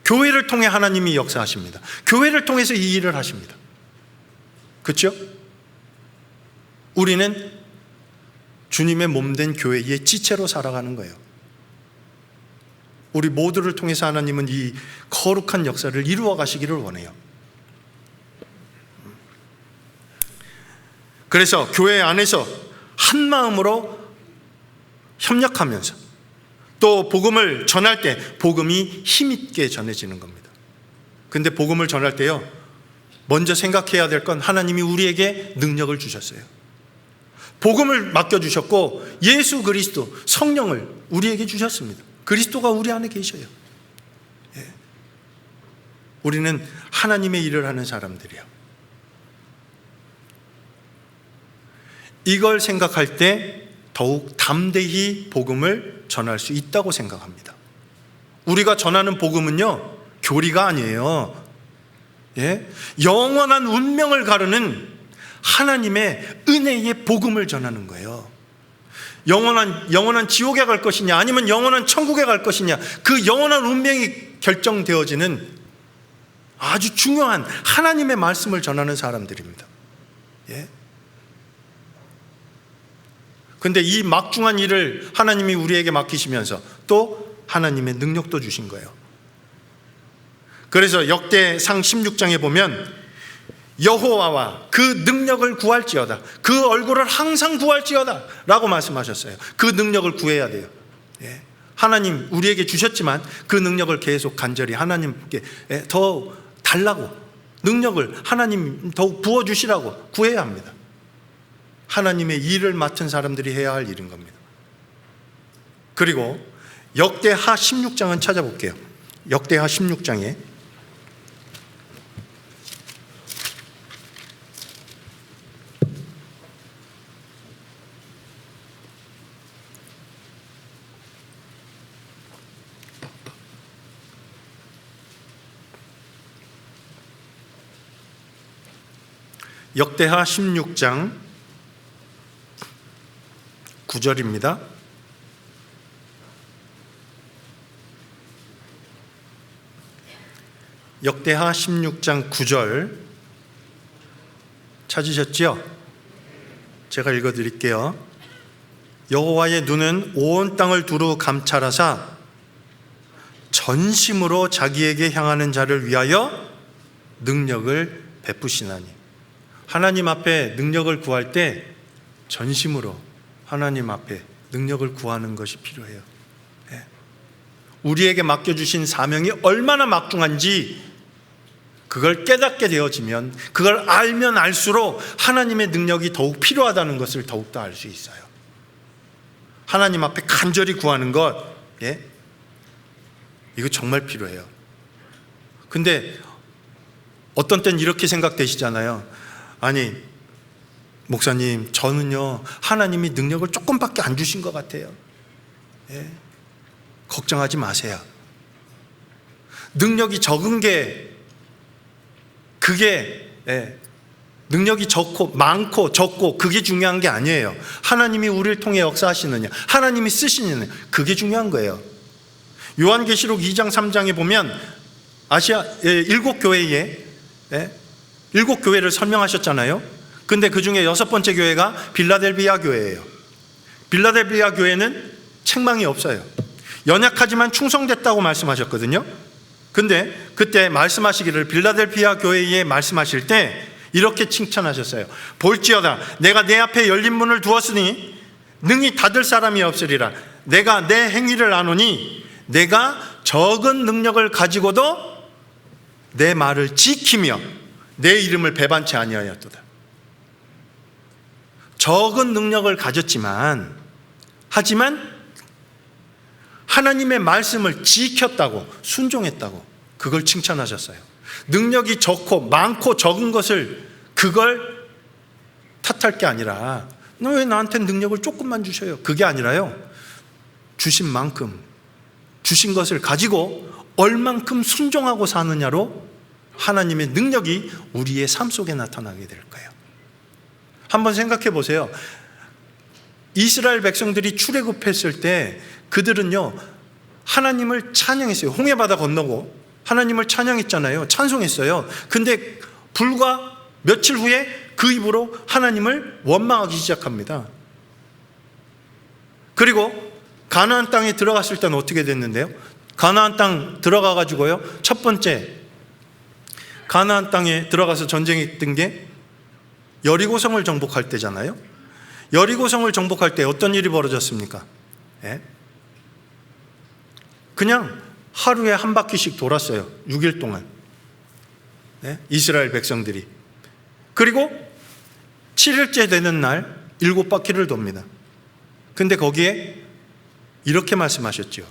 교회를 통해 하나님이 역사하십니다. 교회를 통해서 이 일을 하십니다. 그렇죠? 우리는 주님의 몸된 교회의 지체로 살아가는 거예요. 우리 모두를 통해서 하나님은 이 거룩한 역사를 이루어 가시기를 원해요. 그래서 교회 안에서 한 마음으로 협력하면서 또 복음을 전할 때 복음이 힘있게 전해지는 겁니다. 근데 복음을 전할 때요, 먼저 생각해야 될 건 하나님이 우리에게 능력을 주셨어요. 복음을 맡겨주셨고 예수 그리스도 성령을 우리에게 주셨습니다. 그리스도가 우리 안에 계셔요. 우리는 하나님의 일을 하는 사람들이에요. 이걸 생각할 때 더욱 담대히 복음을 전할 수 있다고 생각합니다. 우리가 전하는 복음은요, 교리가 아니에요. 영원한 운명을 가르는 하나님의 은혜의 복음을 전하는 거예요. 영원한 지옥에 갈 것이냐 아니면 영원한 천국에 갈 것이냐, 그 영원한 운명이 결정되어지는 아주 중요한 하나님의 말씀을 전하는 사람들입니다. 근데 이 막중한 일을 하나님이 우리에게 맡기시면서 또 하나님의 능력도 주신 거예요. 그래서 역대상 16장에 보면 여호와와 그 능력을 구할지어다, 그 얼굴을 항상 구할지어다 라고 말씀하셨어요. 그 능력을 구해야 돼요. 하나님 우리에게 주셨지만 그 능력을 계속 간절히 하나님께 더 달라고, 능력을 하나님 더욱 부어주시라고 구해야 합니다. 하나님의 일을 맡은 사람들이 해야 할 일인 겁니다. 그리고 역대하 16장은 찾아볼게요. 역대하 16장에 역대하 16장 9절입니다. 역대하 16장 9절 찾으셨죠? 제가 읽어드릴게요. 여호와의 눈은 온 땅을 두루 감찰하사 전심으로 자기에게 향하는 자를 위하여 능력을 베푸시나니. 하나님 앞에 능력을 구할 때 전심으로 하나님 앞에 능력을 구하는 것이 필요해요. 우리에게 맡겨주신 사명이 얼마나 막중한지 그걸 깨닫게 되어지면, 그걸 알면 알수록 하나님의 능력이 더욱 필요하다는 것을 더욱더 알 수 있어요. 하나님 앞에 간절히 구하는 것, 이거 정말 필요해요. 근데 어떤 때는 이렇게 생각되시잖아요. 아니 목사님, 저는요 하나님이 능력을 조금밖에 안 주신 것 같아요. 걱정하지 마세요. 능력이 적은 게, 그게 능력이 많고 적고 그게 중요한 게 아니에요. 하나님이 우리를 통해 역사하시느냐, 하나님이 쓰시느냐, 그게 중요한 거예요. 요한계시록 2장 3장에 보면 아시아 7교회에 7교회를 설명하셨잖아요. 근데 그 중에 6번째 교회가 빌라델비아 교회예요. 빌라델비아 교회는 책망이 없어요. 연약하지만 충성됐다고 말씀하셨거든요. 근데 그때 말씀하시기를, 빌라델비아 교회에 말씀하실 때 이렇게 칭찬하셨어요. 볼지어다 내가 내 앞에 열린 문을 두었으니 능히 닫을 사람이 없으리라. 내가 내 행위를 아노니 내가 적은 능력을 가지고도 내 말을 지키며 내 이름을 배반치 아니하였도다. 적은 능력을 가졌지만, 하지만 하나님의 말씀을 지켰다고, 순종했다고, 그걸 칭찬하셨어요. 능력이 많고 적은 것을, 그걸 탓할 게 아니라, 너 왜 나한테 능력을 조금만 주셔요? 그게 아니라요, 주신 만큼 주신 것을 가지고 얼만큼 순종하고 사느냐로 하나님의 능력이 우리의 삶 속에 나타나게 될 거예요. 한번 생각해 보세요. 이스라엘 백성들이 출애굽했을 때 그들은요, 하나님을 찬양했어요. 홍해바다 건너고 하나님을 찬양했잖아요. 찬송했어요. 근데 불과 며칠 후에 그 입으로 하나님을 원망하기 시작합니다. 그리고 가나안 땅에 들어갔을 때는 어떻게 됐는데요? 가나안 땅 들어가 가지고요, 첫 번째 가나안 땅에 들어가서 전쟁했던 게 여리고성을 정복할 때잖아요. 여리고성을 정복할 때 어떤 일이 벌어졌습니까? 그냥 하루에 한 바퀴씩 돌았어요. 6일 동안. 이스라엘 백성들이. 그리고 7일째 되는 날 7바퀴를 돕니다. 근데 거기에 이렇게 말씀하셨죠.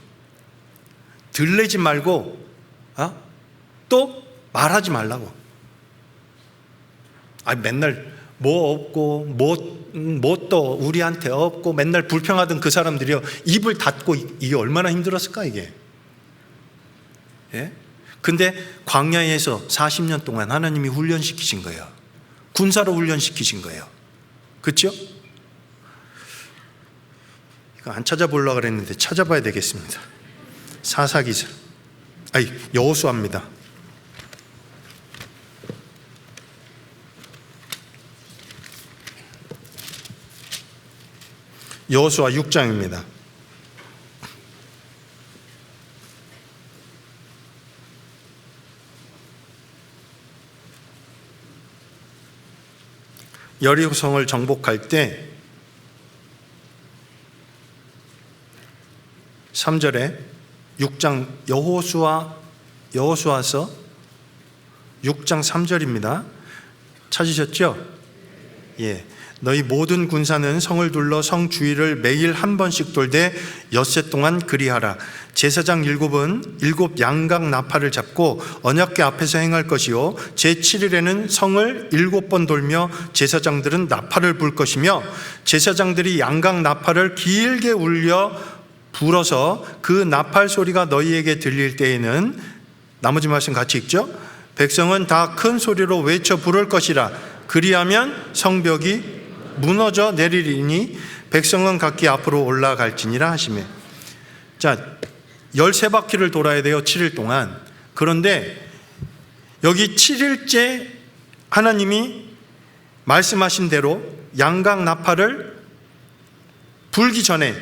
들레지 말고 또 말하지 말라고. 맨날 뭐 없고 뭐 또 우리한테 없고 맨날 불평하던 그 사람들이요, 입을 닫고 이게 얼마나 힘들었을까 이게. 근데 광야에서 40년 동안 하나님이 훈련시키신 거예요. 군사로 훈련시키신 거예요. 그렇죠? 이거 안 찾아보려고 그랬는데 찾아봐야 되겠습니다. 사사기서, 여호수아입니다. 여호수아 6장입니다. 여리고성을 정복할 때 3절에 6장 여호수아서 6장 3절입니다. 찾으셨죠? 너희 모든 군사는 성을 둘러 성 주위를 매일 한 번씩 돌되 엿새 동안 그리하라. 제사장 7은 7 양각 나팔을 잡고 언약궤 앞에서 행할 것이요, 제7일에는 성을 7번 돌며 제사장들은 나팔을 불 것이며, 제사장들이 양각 나팔을 길게 울려 불어서 그 나팔 소리가 너희에게 들릴 때에는, 나머지 말씀 같이 읽죠. 백성은 다 큰 소리로 외쳐 부를 것이라. 그리하면 성벽이 무너져 내리리니 백성은 각기 앞으로 올라갈지니라 하시매. 자, 13바퀴를 돌아야 돼요, 7일 동안. 그런데 여기 7일째 하나님이 말씀하신 대로 양각 나팔을 불기 전에,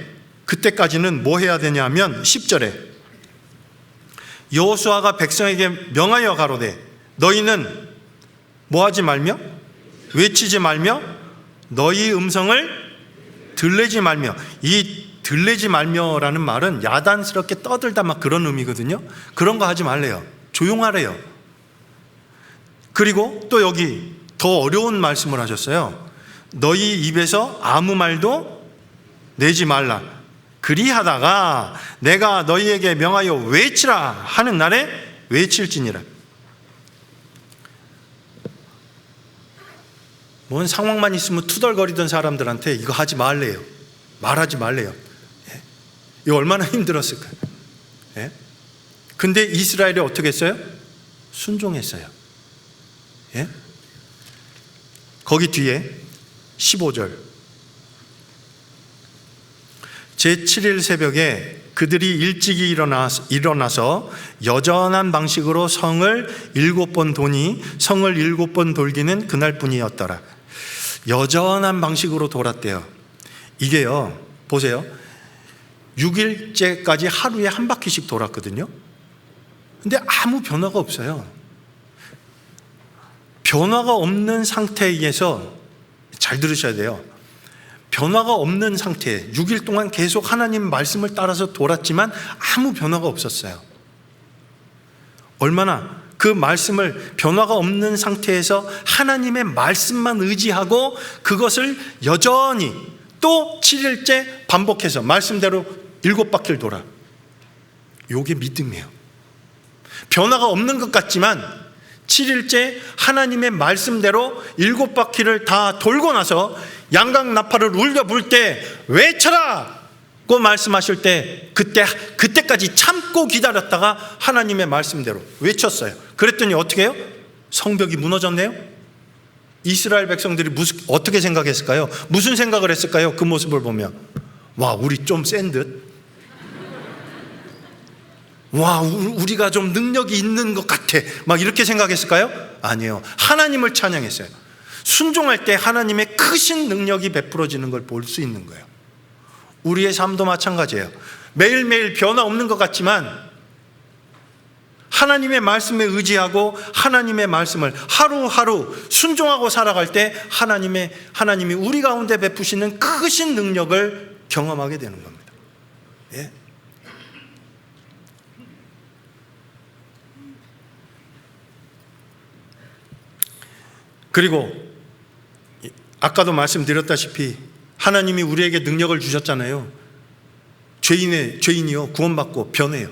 그때까지는 뭐 해야 되냐면 10절에 여호수아가 백성에게 명하여 가로되 너희는 뭐 하지 말며, 외치지 말며, 너희 음성을 들리지 말며. 이 들리지 말며라는 말은 야단스럽게 떠들다 막 그런 의미거든요. 그런 거 하지 말래요. 조용하래요. 그리고 또 여기 더 어려운 말씀을 하셨어요. 너희 입에서 아무 말도 내지 말라. 그리하다가 내가 너희에게 명하여 외치라 하는 날에 외칠지니라. 뭔 상황만 있으면 투덜거리던 사람들한테 이거 하지 말래요. 말하지 말래요. 이거 얼마나 힘들었을까요? 근데 이스라엘이 어떻게 했어요? 순종했어요. 거기 뒤에 15절, 제7일 새벽에 그들이 일찍이 일어나서 여전한 방식으로 성을 7번 도니 성을 7번 돌기는 그날뿐이었더라. 여전한 방식으로 돌았대요. 이게요, 보세요. 6일째까지 하루에 한 바퀴씩 돌았거든요. 근데 아무 변화가 없어요. 변화가 없는 상태에서, 잘 들으셔야 돼요. 변화가 없는 상태, 6일 동안 계속 하나님 말씀을 따라서 돌았지만 아무 변화가 없었어요. 얼마나 그 말씀을, 변화가 없는 상태에서 하나님의 말씀만 의지하고 그것을 여전히 또 7일째 반복해서 말씀대로 7바퀴를 돌아. 이게 믿음이에요. 변화가 없는 것 같지만 7일째 하나님의 말씀대로 7바퀴를 다 돌고 나서 양각 나팔을 울려 불 때 외쳐라! 고 말씀하실 때 그때까지 참고 기다렸다가 하나님의 말씀대로 외쳤어요. 그랬더니 어떻게 해요? 성벽이 무너졌네요. 이스라엘 백성들이 어떻게 생각했을까요? 무슨 생각을 했을까요? 그 모습을 보면 와, 우리 좀 센 듯, 와, 우리가 좀 능력이 있는 것 같아, 막 이렇게 생각했을까요? 아니에요. 하나님을 찬양했어요. 순종할 때 하나님의 크신 능력이 베풀어지는 걸 볼 수 있는 거예요. 우리의 삶도 마찬가지예요. 매일매일 변화 없는 것 같지만 하나님의 말씀에 의지하고 하나님의 말씀을 하루하루 순종하고 살아갈 때 하나님이 우리 가운데 베푸시는 크신 능력을 경험하게 되는 겁니다. 예? 그리고 아까도 말씀드렸다시피 하나님이 우리에게 능력을 주셨잖아요. 죄인이요 구원받고 변해요.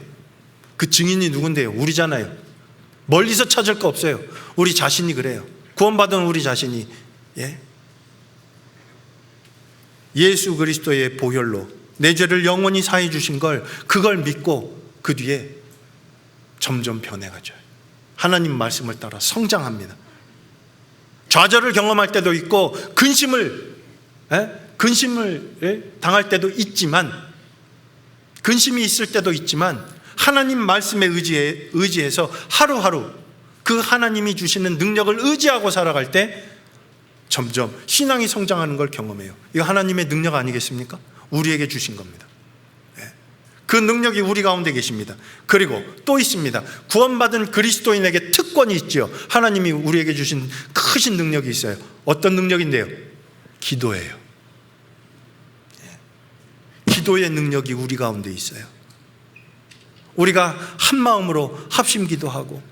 그 증인이 누군데요? 우리잖아요. 멀리서 찾을 거 없어요. 우리 자신이 그래요. 구원받은 우리 자신이. 예수 그리스도의 보혈로 내 죄를 영원히 사해 주신 그걸 믿고 그 뒤에 점점 변해가죠. 하나님 말씀을 따라 성장합니다. 좌절을 경험할 때도 있고 근심을 당할 때도 있지만, 근심이 있을 때도 있지만 하나님 말씀에 의지해서 하루하루 그 하나님이 주시는 능력을 의지하고 살아갈 때 점점 신앙이 성장하는 걸 경험해요. 이거 하나님의 능력 아니겠습니까? 우리에게 주신 겁니다. 그 능력이 우리 가운데 계십니다. 그리고 또 있습니다. 구원받은 그리스도인에게 특권이 있죠. 하나님이 우리에게 주신 크신 능력이 있어요. 어떤 능력인데요? 기도예요. 기도의 능력이 우리 가운데 있어요. 우리가 한 마음으로 합심 기도하고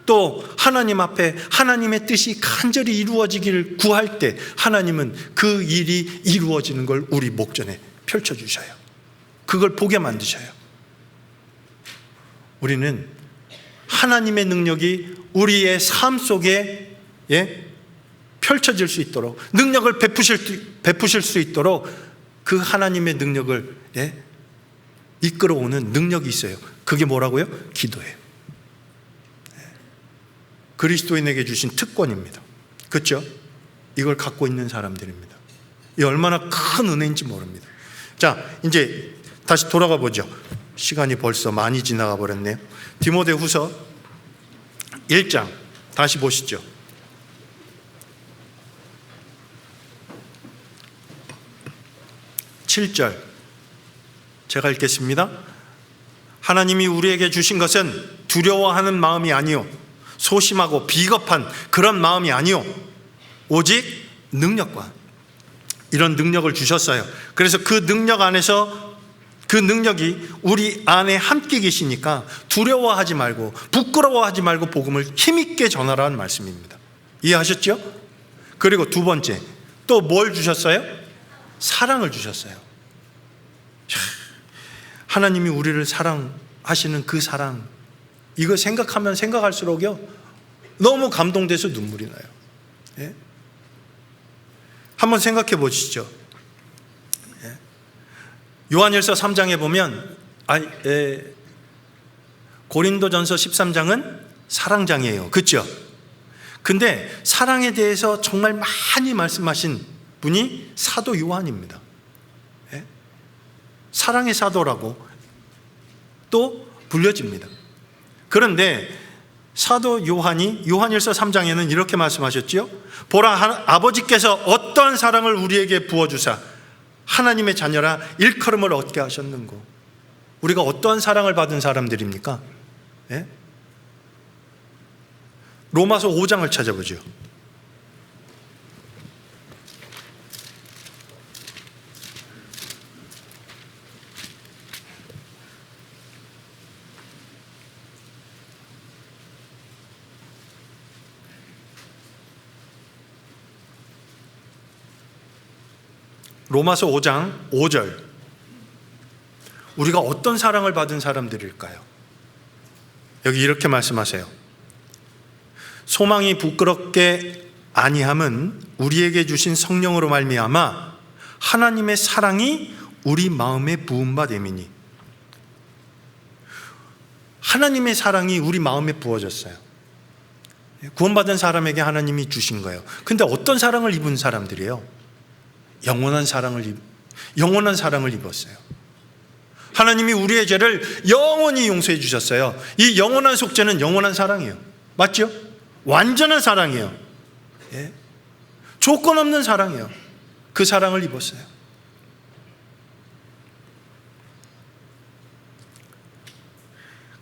또 하나님 앞에 하나님의 뜻이 간절히 이루어지기를 구할 때 하나님은 그 일이 이루어지는 걸 우리 목전에 펼쳐주셔요. 그걸 보게 만드셔요. 우리는 하나님의 능력이 우리의 삶 속에 펼쳐질 수 있도록, 능력을 베푸실 수 있도록 그 하나님의 능력을 이끌어오는 능력이 있어요. 그게 뭐라고요? 기도예요. 그리스도인에게 주신 특권입니다. 그렇죠? 이걸 갖고 있는 사람들입니다. 이 얼마나 큰 은혜인지 모릅니다. 자, 이제 다시 돌아가 보죠. 시간이 벌써 많이 지나가 버렸네요. 디모데후서 1장 다시 보시죠. 7절 제가 읽겠습니다. 하나님이 우리에게 주신 것은 두려워하는 마음이 아니요 소심하고 비겁한 그런 마음이 아니요 오직 능력과, 이런 능력을 주셨어요. 그래서 그 능력 안에서, 그 능력이 우리 안에 함께 계시니까 두려워하지 말고 부끄러워하지 말고 복음을 힘있게 전하라는 말씀입니다. 이해하셨죠? 그리고 두 번째, 또 뭘 주셨어요? 사랑을 주셨어요. 하나님이 우리를 사랑하시는 그 사랑, 이거 생각하면 생각할수록요 너무 감동돼서 눈물이 나요. 한번 생각해 보시죠. 요한일서 3장에 보면 고린도전서 13장은 사랑장이에요. 그렇죠? 근데 사랑에 대해서 정말 많이 말씀하신 분이 사도 요한입니다. 사랑의 사도라고 또 불려집니다. 그런데 사도 요한이 요한일서 3장에는 이렇게 말씀하셨지요. 보라, 아버지께서 어떠한 사랑을 우리에게 부어주사 하나님의 자녀라 일컬음을 얻게 하셨는고. 우리가 어떠한 사랑을 받은 사람들입니까? 로마서 5장을 찾아보죠. 로마서 5장 5절. 우리가 어떤 사랑을 받은 사람들일까요? 여기 이렇게 말씀하세요. 소망이 부끄럽게 아니함은 우리에게 주신 성령으로 말미암아 하나님의 사랑이 우리 마음에 부은 바 됨이니. 하나님의 사랑이 우리 마음에 부어졌어요. 구원받은 사람에게 하나님이 주신 거예요. 근데 어떤 사랑을 입은 사람들이에요? 영원한 사랑을 입었어요. 하나님이 우리의 죄를 영원히 용서해 주셨어요. 이 영원한 속죄는 영원한 사랑이에요. 맞죠? 완전한 사랑이에요. 예? 조건 없는 사랑이에요. 그 사랑을 입었어요.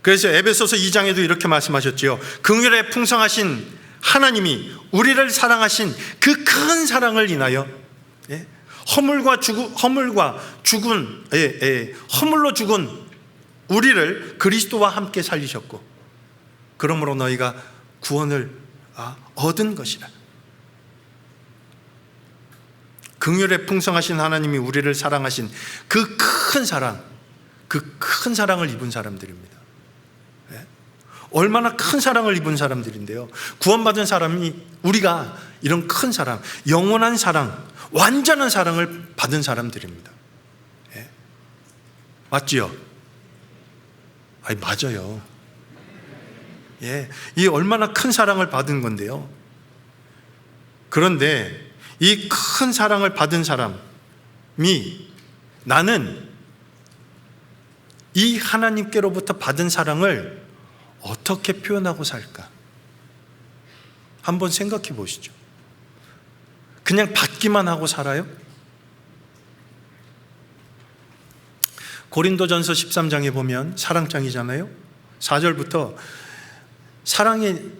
그래서 에베소서 2장에도 이렇게 말씀하셨지요. 긍휼에 풍성하신 하나님이 우리를 사랑하신 그 큰 사랑을 인하여 허물로 죽은 우리를 그리스도와 함께 살리셨고, 그러므로 너희가 구원을 얻은 것이라. 긍휼에 풍성하신 하나님이 우리를 사랑하신 그 큰 사랑을 입은 사람들입니다. 얼마나 큰 사랑을 입은 사람들인데요. 구원받은 사람이, 우리가 이런 큰 사랑, 영원한 사랑, 완전한 사랑을 받은 사람들입니다. 맞지요? 맞아요. 이 얼마나 큰 사랑을 받은 건데요. 그런데 이 큰 사랑을 받은 사람이, 나는 이 하나님께로부터 받은 사랑을 어떻게 표현하고 살까? 한번 생각해 보시죠. 그냥 받기만 하고 살아요? 고린도전서 13장에 보면 사랑장이잖아요. 4절부터 사랑은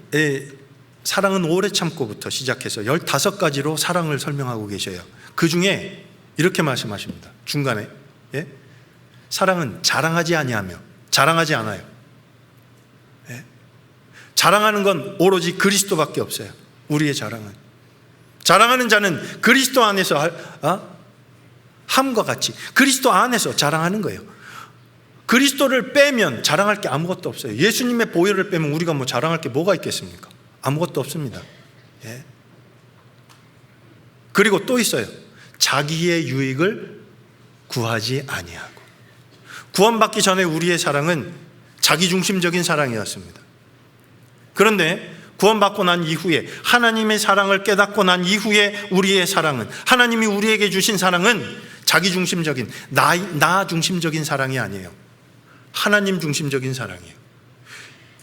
오래 참고부터 시작해서 15가지로 사랑을 설명하고 계셔요. 그 중에 이렇게 말씀하십니다. 중간에 사랑은 자랑하지 않아요. 자랑하는 건 오로지 그리스도밖에 없어요. 우리의 자랑하는 자는 그리스도 안에서 함과 같이 그리스도 안에서 자랑하는 거예요. 그리스도를 빼면 자랑할 게 아무것도 없어요. 예수님의 보혈을 빼면 우리가 자랑할 게 뭐가 있겠습니까? 아무것도 없습니다. 그리고 또 있어요. 자기의 유익을 구하지 아니하고. 구원받기 전에 우리의 사랑은 자기중심적인 사랑이었습니다. 그런데 구원받고 난 이후에, 하나님의 사랑을 깨닫고 난 이후에 우리의 사랑은, 하나님이 우리에게 주신 사랑은 자기중심적인, 나 중심적인 사랑이 아니에요. 하나님 중심적인 사랑이에요.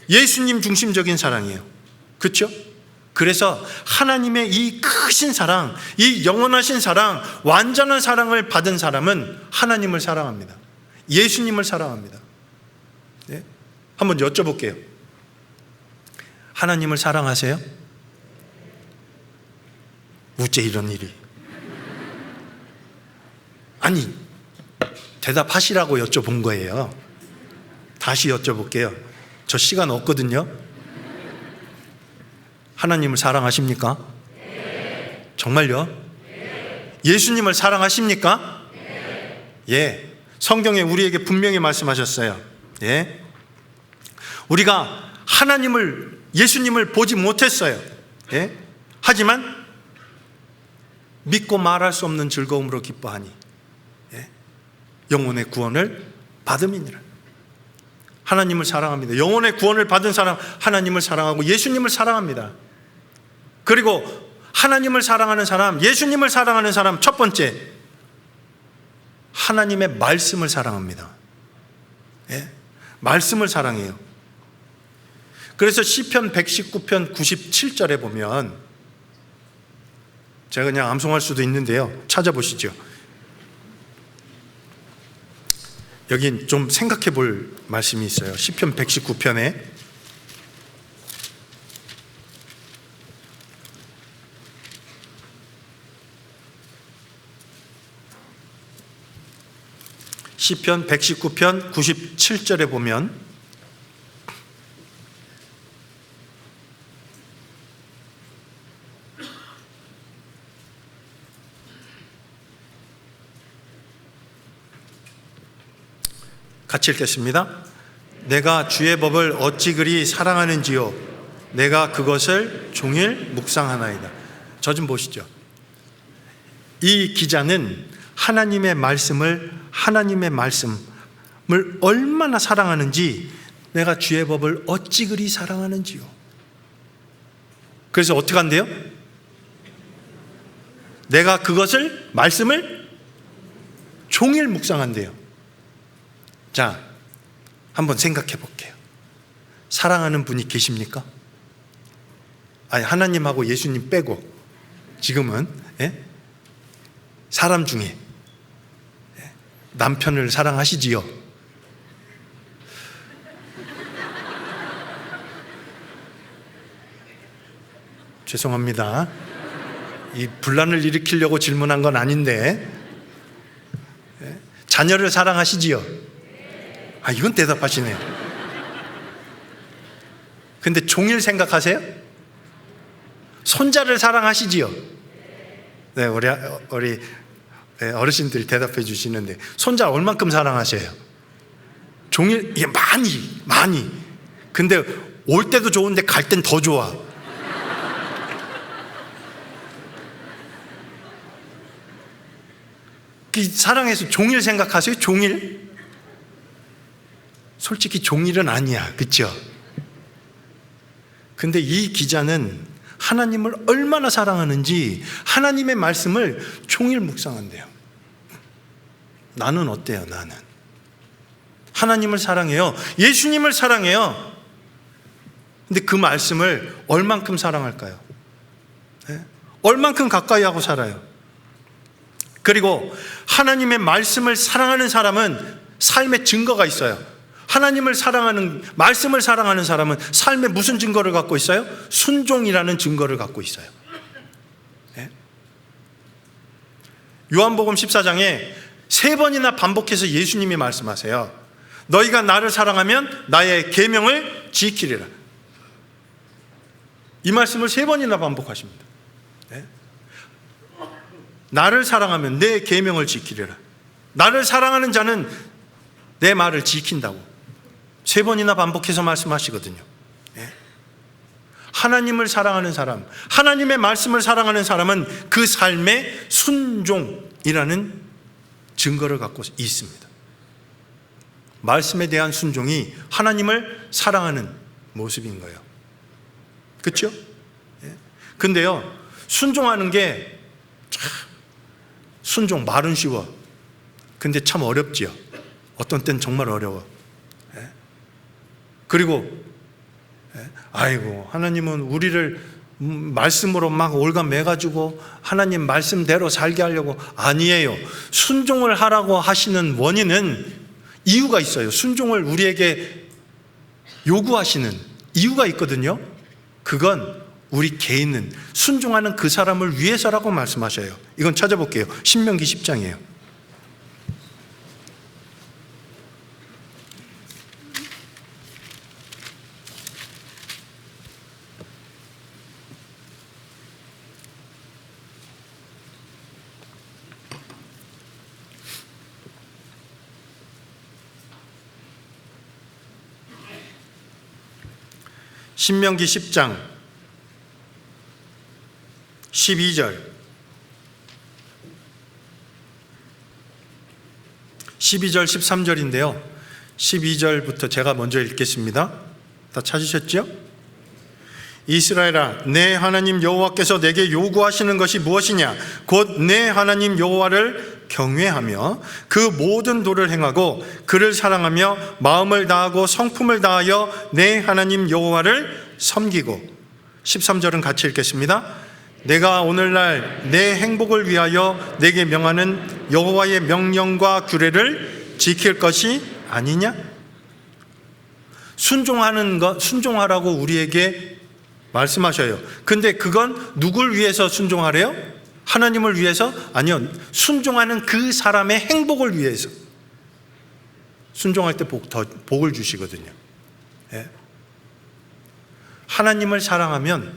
예수님 중심적인 사랑이에요. 그렇죠? 그래서 하나님의 이 크신 사랑, 이 영원하신 사랑, 완전한 사랑을 받은 사람은 하나님을 사랑합니다. 예수님을 사랑합니다. 한번 여쭤볼게요. 하나님을 사랑하세요? 어째 이런 일이? 아니, 대답하시라고 여쭤본 거예요. 다시 여쭤볼게요. 저 시간 없거든요. 하나님을 사랑하십니까? 네. 정말요? 네. 예수님을 사랑하십니까? 네. 성경에 우리에게 분명히 말씀하셨어요. 우리가 예수님을 보지 못했어요. 하지만 믿고 말할 수 없는 즐거움으로 기뻐하니 영혼의 구원을 받음이니라. 하나님을 사랑합니다. 영혼의 구원을 받은 사람, 하나님을 사랑하고 예수님을 사랑합니다. 그리고 하나님을 사랑하는 사람, 예수님을 사랑하는 사람, 첫 번째, 하나님의 말씀을 사랑합니다. 말씀을 사랑해요. 그래서 시편 119편 97절에 보면, 제가 그냥 암송할 수도 있는데요, 찾아보시죠. 여기 좀 생각해 볼 말씀이 있어요. 시편 119편에 시편 119편 97절에 보면 같이 읽겠습니다. 내가 주의 법을 어찌 그리 사랑하는지요, 내가 그것을 종일 묵상하나이다. 저 좀 보시죠. 이 기자는 하나님의 말씀을 얼마나 사랑하는지, 내가 주의 법을 어찌 그리 사랑하는지요. 그래서 어떻게 한대요? 내가 그것을, 말씀을 종일 묵상한대요. 자, 한번 생각해 볼게요. 사랑하는 분이 계십니까? 아니, 하나님하고 예수님 빼고 지금은 사람 중에 남편을 사랑하시지요? 죄송합니다. 이 분란을 일으키려고 질문한 건 아닌데, 자녀를 사랑하시지요? 아, 이건 대답하시네요. 근데 종일 생각하세요? 손자를 사랑하시지요? 네, 우리 어르신들이 대답해 주시는데, 손자 얼만큼 사랑하세요? 종일, 이게 많이. 근데 올 때도 좋은데 갈 땐 더 좋아. 사랑해서 종일 생각하세요? 종일? 솔직히 종일은 아니야, 그렇죠? 근데 이 기자는 하나님을 얼마나 사랑하는지 하나님의 말씀을 종일 묵상한대요. 나는 어때요? 나는 하나님을 사랑해요. 예수님을 사랑해요. 근데 그 말씀을 얼만큼 사랑할까요? 얼만큼 가까이 하고 살아요? 그리고 하나님의 말씀을 사랑하는 사람은 삶의 증거가 있어요. 하나님을 사랑하는, 말씀을 사랑하는 사람은 삶에 무슨 증거를 갖고 있어요? 순종이라는 증거를 갖고 있어요. 요한복음 14장에 3번이나 반복해서 예수님이 말씀하세요. 너희가 나를 사랑하면 나의 계명을 지키리라. 이 말씀을 3번이나 반복하십니다. 나를 사랑하면 내 계명을 지키리라. 나를 사랑하는 자는 내 말을 지킨다고 3번이나 반복해서 말씀하시거든요. 하나님을 사랑하는 사람, 하나님의 말씀을 사랑하는 사람은 그 삶에 순종이라는 증거를 갖고 있습니다. 말씀에 대한 순종이 하나님을 사랑하는 모습인 거예요. 그렇죠? 근데요, 순종하는 게 순종, 말은 쉬워. 근데 참 어렵지요. 어떤 때는 정말 어려워. 그리고 아이고, 하나님은 우리를 말씀으로 막 올가매가지고 하나님 말씀대로 살게 하려고. 아니에요. 순종을 하라고 하시는 원인은 이유가 있어요. 순종을 우리에게 요구하시는 이유가 있거든요. 그건 우리 개인은 순종하는 그 사람을 위해서라고 말씀하셔요. 이건 찾아볼게요. 신명기 10장이에요. 신명기 10장 12절 13절인데요 12절부터 제가 먼저 읽겠습니다. 다 찾으셨죠? 이스라엘아, 내 하나님 여호와께서 내게 요구하시는 것이 무엇이냐? 곧 내 하나님 여호와를 경외하며 그 모든 도를 행하고 그를 사랑하며 마음을 다하고 성품을 다하여 내 하나님 여호와를 섬기고. 13절은 같이 읽겠습니다. 내가 오늘날 내 행복을 위하여 내게 명하는 여호와의 명령과 규례를 지킬 것이 아니냐? 순종하는 것, 순종하라고 우리에게 말씀하셔요. 근데 그건 누굴 위해서 순종하래요? 하나님을 위해서? 아니요. 순종하는 그 사람의 행복을 위해서. 순종할 때 복을 주시거든요. 하나님을 사랑하면,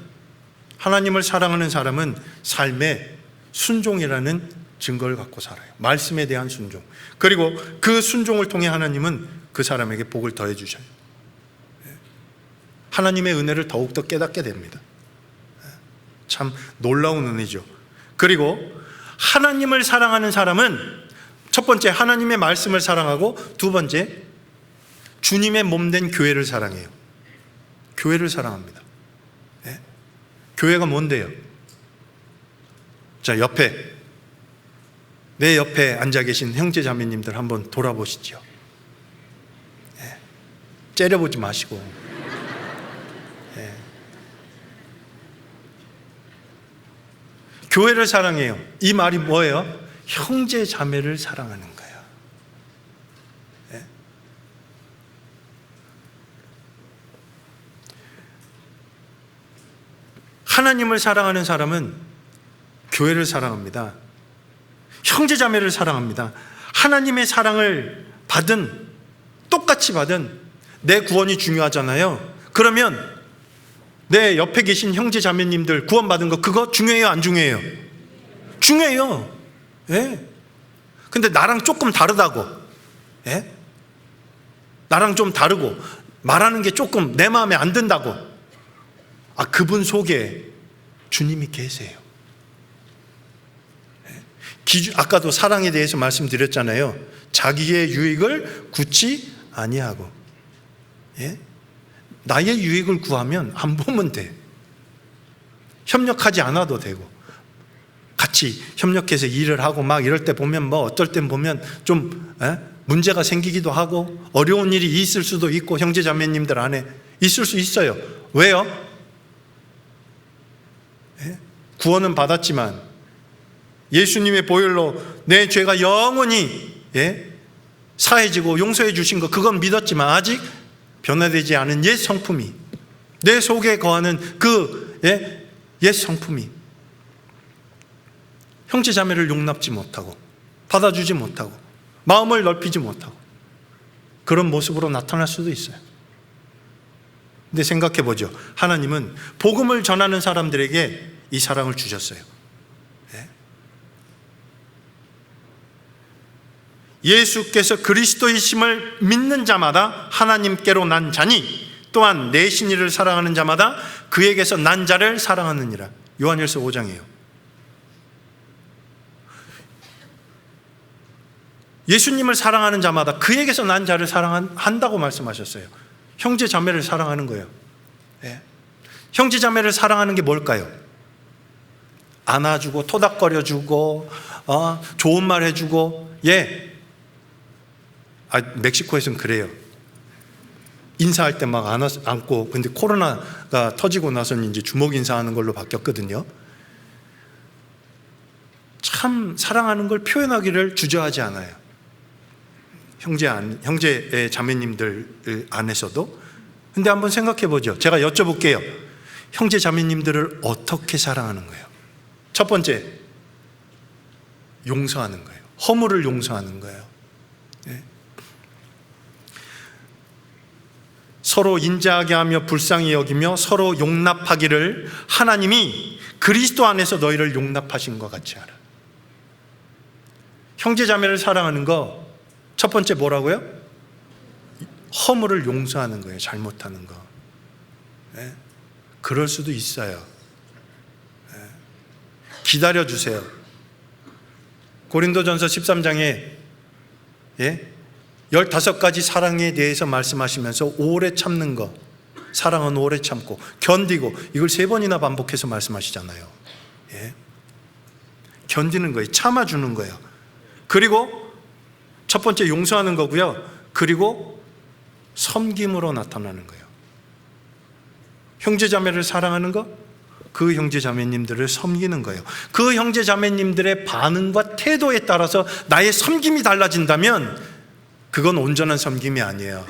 하나님을 사랑하는 사람은 삶에 순종이라는 증거를 갖고 살아요. 말씀에 대한 순종. 그리고 그 순종을 통해 하나님은 그 사람에게 복을 더해 주셔요. 하나님의 은혜를 더욱더 깨닫게 됩니다. 참 놀라운 은혜죠. 그리고 하나님을 사랑하는 사람은 첫 번째 하나님의 말씀을 사랑하고, 두 번째 주님의 몸된 교회를 사랑해요. 교회를 사랑합니다. 네? 교회가 뭔데요? 자, 내 옆에 앉아 계신 형제 자매님들 한번 돌아보시죠. 네. 째려보지 마시고. 네. 교회를 사랑해요. 이 말이 뭐예요? 형제 자매를 사랑하는 거예요. 네. 하나님을 사랑하는 사람은 교회를 사랑합니다. 형제 자매를 사랑합니다. 하나님의 사랑을 똑같이 받은 내 구원이 중요하잖아요. 그러면 내 옆에 계신 형제 자매님들 구원받은 거, 그거 중요해요, 안 중요해요? 중요해요. 예. 근데 나랑 조금 다르다고, 예? 나랑 좀 다르고 말하는 게 조금 내 마음에 안 든다고, 그분 속에 주님이 계세요. 아까도 사랑에 대해서 말씀드렸잖아요. 자기의 유익을 구치 아니하고. 예? 나의 유익을 구하면 안 보면 돼. 협력하지 않아도 되고, 같이 협력해서 일을 하고 막 이럴 때 보면 어떨 땐 보면 좀 문제가 생기기도 하고 어려운 일이 있을 수도 있고, 형제 자매님들 안에 있을 수 있어요. 왜요? 예? 구원은 받았지만 예수님의 보혈로 내 죄가 영원히 사해지고 용서해 주신 거, 그건 믿었지만 아직 변화되지 않은 옛 성품이, 내 속에 거하는 그 옛 성품이 형제 자매를 용납지 못하고 받아주지 못하고 마음을 넓히지 못하고 그런 모습으로 나타날 수도 있어요. 근데 생각해 보죠. 하나님은 복음을 전하는 사람들에게 이 사랑을 주셨어요. 예수께서 그리스도이심을 믿는 자마다 하나님께로 난 자니 또한 내 신이를 사랑하는 자마다 그에게서 난 자를 사랑하느니라. 요한일서 5장이에요. 예수님을 사랑하는 자마다 그에게서 난 자를 사랑한다고 말씀하셨어요. 형제 자매를 사랑하는 거예요. 예. 형제 자매를 사랑하는 게 뭘까요? 안아주고 토닥거려주고 좋은 말 해주고. 멕시코에서는 그래요. 인사할 때 막 안고, 근데 코로나가 터지고 나서는 이제 주먹 인사하는 걸로 바뀌었거든요. 참 사랑하는 걸 표현하기를 주저하지 않아요. 형제 자매님들 안에서도. 근데 한번 생각해 보죠. 제가 여쭤볼게요. 형제 자매님들을 어떻게 사랑하는 거예요? 첫 번째, 용서하는 거예요. 허물을 용서하는 거예요. 네. 서로 인자하게 하며 불쌍히 여기며 서로 용납하기를 하나님이 그리스도 안에서 너희를 용납하신 것 같이 하라. 형제 자매를 사랑하는 거 첫 번째 뭐라고요? 허물을 용서하는 거예요. 잘못하는 거. 네? 그럴 수도 있어요. 네. 기다려주세요. 고린도전서 13장에 15가지 사랑에 대해서 말씀하시면서 오래 참는 거, 사랑은 오래 참고 견디고, 이걸 3번이나 반복해서 말씀하시잖아요. 견디는 거예요. 참아주는 거예요. 그리고 첫 번째 용서하는 거고요. 그리고 섬김으로 나타나는 거예요. 형제 자매를 사랑하는 거, 그 형제 자매님들을 섬기는 거예요. 그 형제 자매님들의 반응과 태도에 따라서 나의 섬김이 달라진다면 그건 온전한 섬김이 아니에요.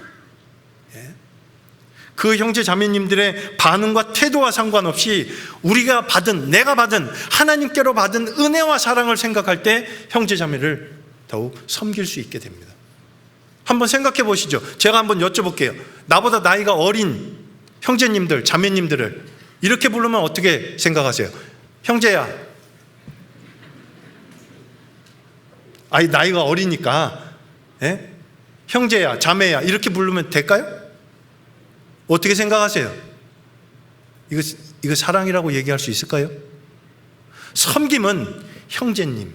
그 형제 자매님들의 반응과 태도와 상관없이 내가 받은 하나님께로 받은 은혜와 사랑을 생각할 때 형제 자매를 더욱 섬길 수 있게 됩니다. 한번 생각해 보시죠. 제가 한번 여쭤볼게요. 나보다 나이가 어린 형제님들, 자매님들을 이렇게 부르면 어떻게 생각하세요? 형제야. 나이가 어리니까 형제야, 자매야 이렇게 부르면 될까요? 어떻게 생각하세요? 이거 사랑이라고 얘기할 수 있을까요? 섬김은 형제님,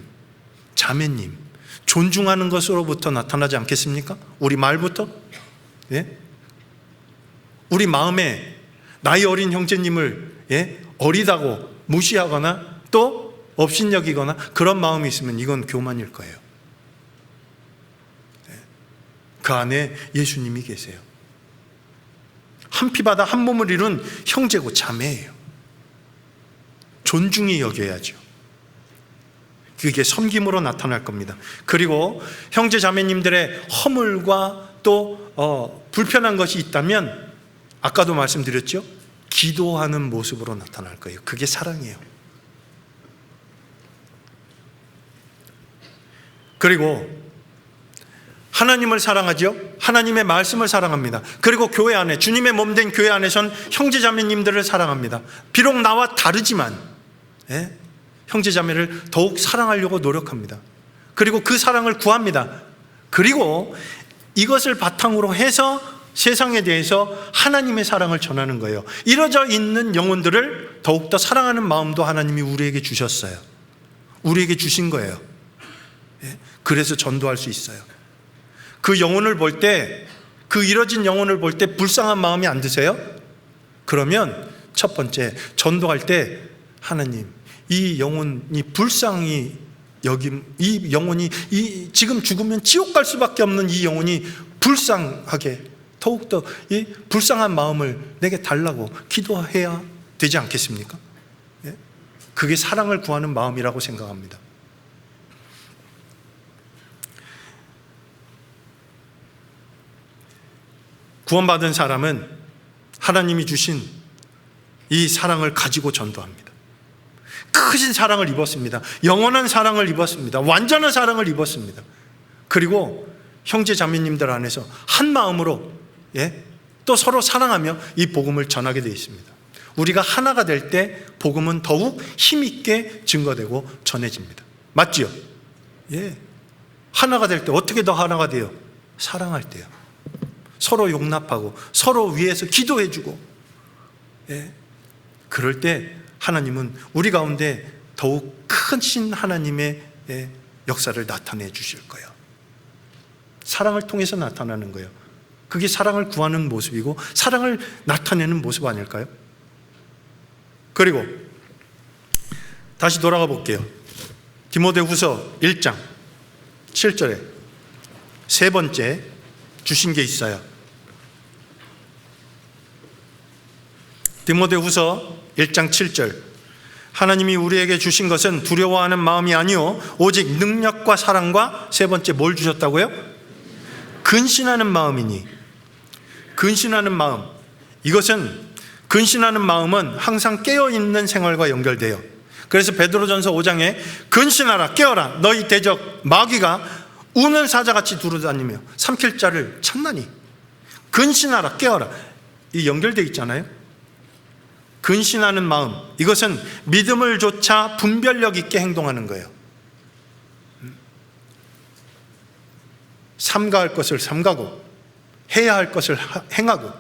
자매님, 존중하는 것으로부터 나타나지 않겠습니까? 우리 말부터? 예? 우리 마음에 나이 어린 형제님을 어리다고 무시하거나 또 업신여기거나 그런 마음이 있으면 이건 교만일 거예요. 그 안에 예수님이 계세요. 한 피바다 한 몸을 이룬 형제고 자매예요. 존중히 여겨야죠. 그게 섬김으로 나타날 겁니다. 그리고 형제 자매님들의 허물과 또 불편한 것이 있다면 아까도 말씀드렸죠? 기도하는 모습으로 나타날 거예요. 그게 사랑이에요. 그리고 하나님을 사랑하죠. 하나님의 말씀을 사랑합니다. 그리고 교회 안에, 주님의 몸된 교회 안에선 형제 자매님들을 사랑합니다. 비록 나와 다르지만 형제 자매를 더욱 사랑하려고 노력합니다. 그리고 그 사랑을 구합니다. 그리고 이것을 바탕으로 해서 세상에 대해서 하나님의 사랑을 전하는 거예요. 이뤄져 있는 영혼들을 더욱더 사랑하는 마음도 하나님이 우리에게 주셨어요. 우리에게 주신 거예요. 그래서 전도할 수 있어요. 그 영혼을 볼 때, 그 이뤄진 영혼을 볼 때 불쌍한 마음이 안 드세요? 그러면 첫 번째, 전도할 때 하나님, 이 영혼이 불쌍히 이 영혼이 지금 죽으면 지옥 갈 수밖에 없는 이 영혼이 불쌍하게, 더욱더 이 불쌍한 마음을 내게 달라고 기도해야 되지 않겠습니까? 그게 사랑을 구하는 마음이라고 생각합니다. 구원받은 사람은 하나님이 주신 이 사랑을 가지고 전도합니다. 크신 사랑을 입었습니다. 영원한 사랑을 입었습니다. 완전한 사랑을 입었습니다. 그리고 형제 자매님들 안에서 한 마음으로 또 서로 사랑하며 이 복음을 전하게 되어 있습니다. 우리가 하나가 될 때 복음은 더욱 힘있게 증거되고 전해집니다. 맞지요? 하나가 될 때 어떻게 더 하나가 돼요? 사랑할 때요. 서로 용납하고 서로 위해서 기도해주고 그럴 때 하나님은 우리 가운데 더욱 크신 하나님의 역사를 나타내 주실 거예요. 사랑을 통해서 나타나는 거예요. 그게 사랑을 구하는 모습이고 사랑을 나타내는 모습 아닐까요? 그리고 다시 돌아가 볼게요. 디모데후서 1장 7절에 세 번째 주신 게 있어요. 디모데후서 1장 7절, 하나님이 우리에게 주신 것은 두려워하는 마음이 아니요 오직 능력과 사랑과, 세 번째 뭘 주셨다고요? 근신하는 마음이니. 근신하는 마음, 이것은 근신하는 마음은 항상 깨어있는 생활과 연결돼요. 그래서 베드로전서 5장에 근신하라, 깨어라, 너희 대적 마귀가 우는 사자같이 두루다니며 삼킬 자를 찾나니. 근신하라, 깨어라, 이 연결돼 있잖아요. 근신하는 마음, 이것은 믿음을 조차 분별력 있게 행동하는 거예요. 삼가할 것을 삼가고 해야 할 것을 행하고,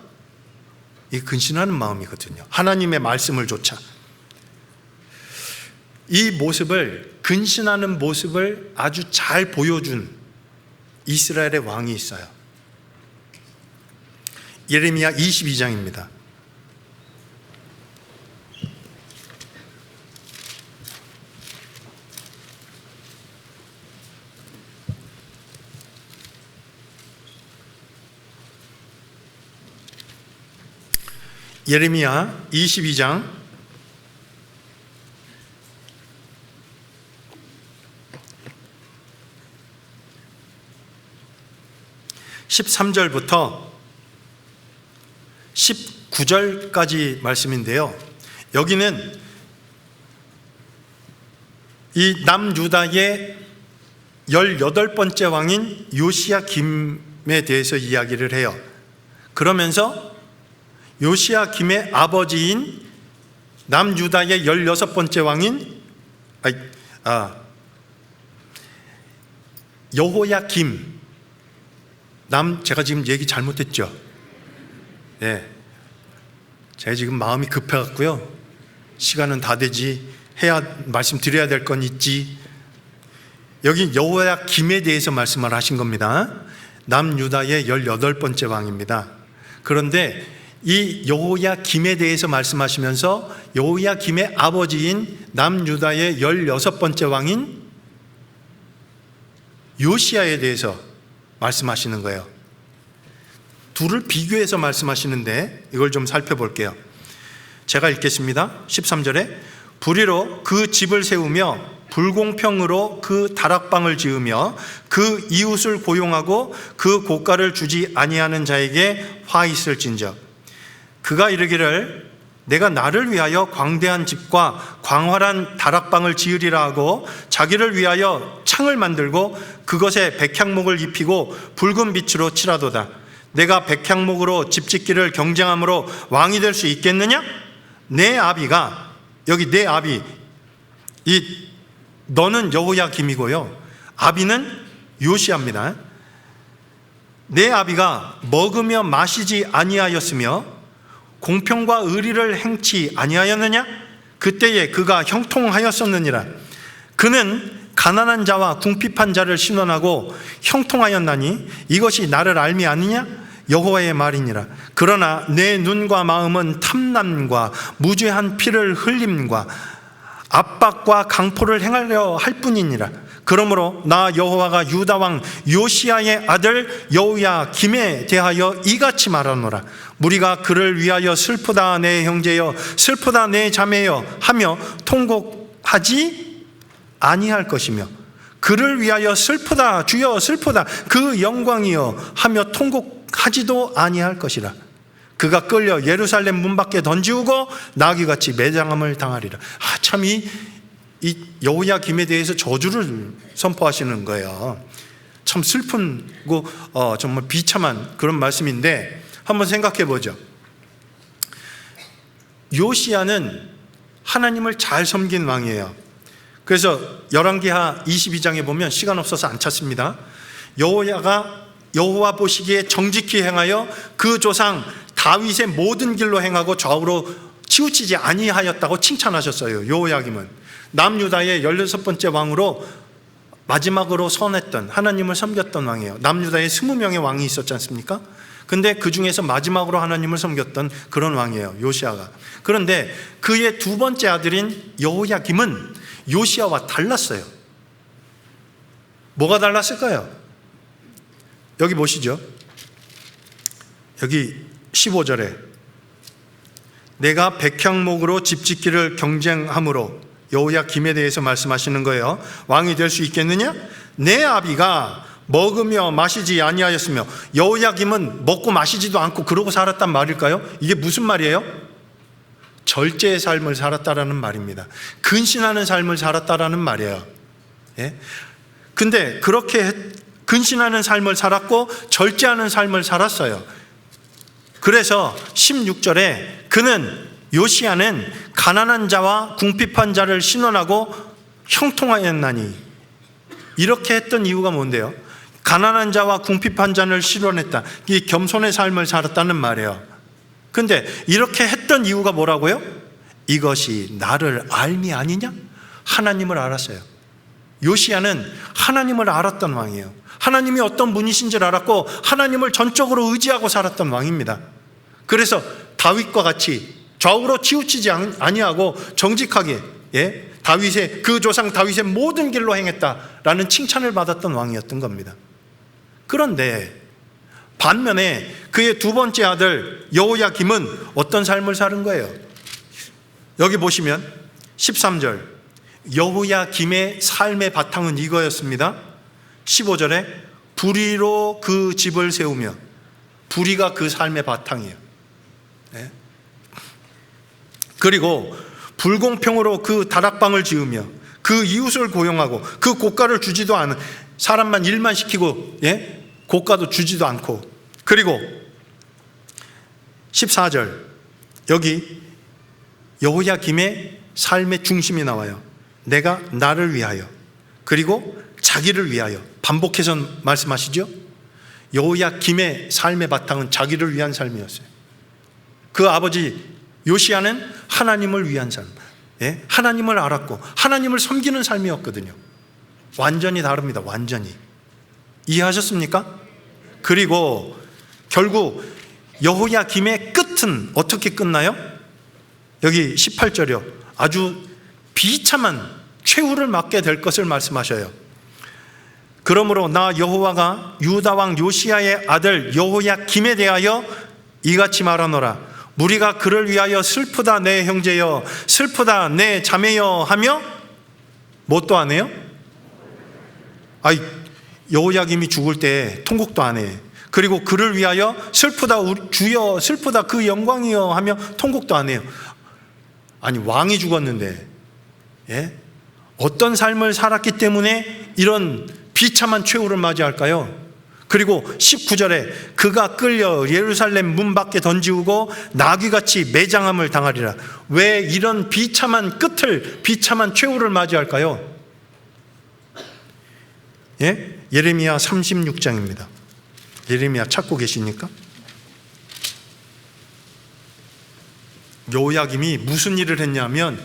이 근신하는 마음이거든요. 하나님의 말씀을 조차. 이 모습을, 근신하는 모습을 아주 잘 보여준 이스라엘의 왕이 있어요. 예레미야 22장입니다. 예레미야 22장 13절부터 19절까지 말씀인데요. 여기는 이 남유다의 18번째 왕인 요시야김에 대해서 이야기를 해요. 그러면서 요시야김의 아버지인 남유다의 16번째 왕인 여호야김, 제가 지금 얘기 잘못했죠? 제가 지금 마음이 급해갖고요, 시간은 다 되지, 말씀드려야 될 건 있지, 여기 여호야김에 대해서 말씀을 하신 겁니다. 남유다의 18번째 왕입니다. 그런데 이 여호야김에 대해서 말씀하시면서 여호야김의 아버지인 남유다의 16번째 왕인 요시야에 대해서 말씀하시는 거예요. 둘을 비교해서 말씀하시는데 이걸 좀 살펴볼게요. 제가 읽겠습니다. 13절에 불의로 그 집을 세우며 불공평으로 그 다락방을 지으며 그 이웃을 고용하고 그 고가를 주지 아니하는 자에게 화 있을진저 그가 이르기를 내가 나를 위하여 광대한 집과 광활한 다락방을 지으리라 하고 자기를 위하여 창을 만들고 그것에 백향목을 입히고 붉은 빛으로 칠하도다. 내가 백향목으로 집 짓기를 경쟁함으로 왕이 될 수 있겠느냐? 내 아비가, 여기 내 아비, 너는 여호야김이고요, 아비는 요시야입니다. 내 아비가 먹으며 마시지 아니하였으며 공평과 의리를 행치 아니하였느냐? 그때에 그가 형통하였었느니라. 그는 가난한 자와 궁핍한 자를 신원하고 형통하였나니 이것이 나를 알미 아니냐? 여호와의 말이니라. 그러나 내 눈과 마음은 탐남과 무죄한 피를 흘림과 압박과 강포를 행하려 할 뿐이니라. 그러므로 나 여호와가 유다 왕 요시야의 아들 여호야김에 대하여 이같이 말하노라. 무리가 그를 위하여 슬프다 내 형제여, 슬프다 내 자매여 하며 통곡하지 아니할 것이며, 그를 위하여 슬프다 주여 슬프다 그 영광이여 하며 통곡하지도 아니할 것이라. 그가 끌려 예루살렘 문 밖에 던지우고 나귀같이 매장함을 당하리라. 참 이 여호야김에 대해서 저주를 선포하시는 거예요. 참 슬픈고 정말 비참한 그런 말씀인데 한번 생각해 보죠. 요시야는 하나님을 잘 섬긴 왕이에요. 그래서 열왕기하 22장에 보면 시간 없어서 안 찾습니다. 여호와 보시기에 정직히 행하여 그 조상 다윗의 모든 길로 행하고 좌우로 치우치지 아니하였다고 칭찬하셨어요. 여호야김은 남유다의 16번째 왕으로 마지막으로 선했던, 하나님을 섬겼던 왕이에요. 남유다에 20명의 왕이 있었지 않습니까? 근데 그 중에서 마지막으로 하나님을 섬겼던 그런 왕이에요, 요시야가. 그런데 그의 두 번째 아들인 여호야김은 요시야와 달랐어요. 뭐가 달랐을까요? 여기 보시죠. 여기 15절에 내가 백향목으로 집 짓기를 경쟁함으로, 여호야김에 대해서 말씀하시는 거예요. 왕이 될 수 있겠느냐? 내 아비가 먹으며 마시지 아니하였으며, 여호야김은 먹고 마시지도 않고 그러고 살았단 말일까요? 이게 무슨 말이에요? 절제의 삶을 살았다라는 말입니다. 근신하는 삶을 살았다라는 말이에요. 예? 근데 그렇게 근신하는 삶을 살았고 절제하는 삶을 살았어요. 그래서 16절에 그는, 요시야는 가난한 자와 궁핍한 자를 신원하고 형통하였나니, 이렇게 했던 이유가 뭔데요? 가난한 자와 궁핍한 자를 신원했다. 이 겸손의 삶을 살았다는 말이에요. 근데 이렇게 했던 이유가 뭐라고요? 이것이 나를 알미 아니냐? 하나님을 알았어요. 요시야는 하나님을 알았던 왕이에요. 하나님이 어떤 분이신지를 알았고 하나님을 전적으로 의지하고 살았던 왕입니다. 그래서 다윗과 같이 좌우로 치우치지 아니하고 정직하게, 다윗의, 그 조상 다윗의 모든 길로 행했다라는 칭찬을 받았던 왕이었던 겁니다. 그런데 반면에 그의 두 번째 아들 여호야김은 어떤 삶을 사는 거예요? 여기 보시면 13절, 여호야김의 삶의 바탕은 이거였습니다. 15절에 불의로 그 집을 세우며, 불의가 그 삶의 바탕이에요. 그리고 불공평으로 그 다락방을 지으며 그 이웃을 고용하고 그 고가를 주지도 않은, 사람만 일만 시키고 고가도 주지도 않고. 그리고 14절, 여기 여호야김의 삶의 중심이 나와요. 내가 나를 위하여, 그리고 자기를 위하여, 반복해서 말씀하시죠. 여호야김의 삶의 바탕은 자기를 위한 삶이었어요. 그 아버지 요시야는 하나님을 위한 삶, 하나님을 알았고 하나님을 섬기는 삶이었거든요. 완전히 다릅니다. 완전히. 이해하셨습니까? 그리고 결국 여호야김의 끝은 어떻게 끝나요? 여기 18절이요. 아주 비참한 최후를 맞게 될 것을 말씀하셔요. 그러므로 나 여호와가 유다 왕 요시야의 아들 여호야김에 대하여 이같이 말하노라. 무리가 그를 위하여 슬프다 내 형제여, 슬프다 내 자매여 하며 뭣도 안 해요? 아이, 여호야김이 죽을 때 통곡도 안 해. 그리고 그를 위하여 슬프다 주여, 슬프다 그 영광이여 하며 통곡도 안 해요. 아니, 왕이 죽었는데, 예? 어떤 삶을 살았기 때문에 이런 비참한 최후를 맞이할까요? 그리고 19절에 그가 끌려 예루살렘 문 밖에 던지우고 나귀같이 매장함을 당하리라. 왜 이런 비참한 끝을, 비참한 최후를 맞이할까요? 예? 예레미야 36장입니다. 예레미야 찾고 계십니까? 여호야김이 무슨 일을 했냐면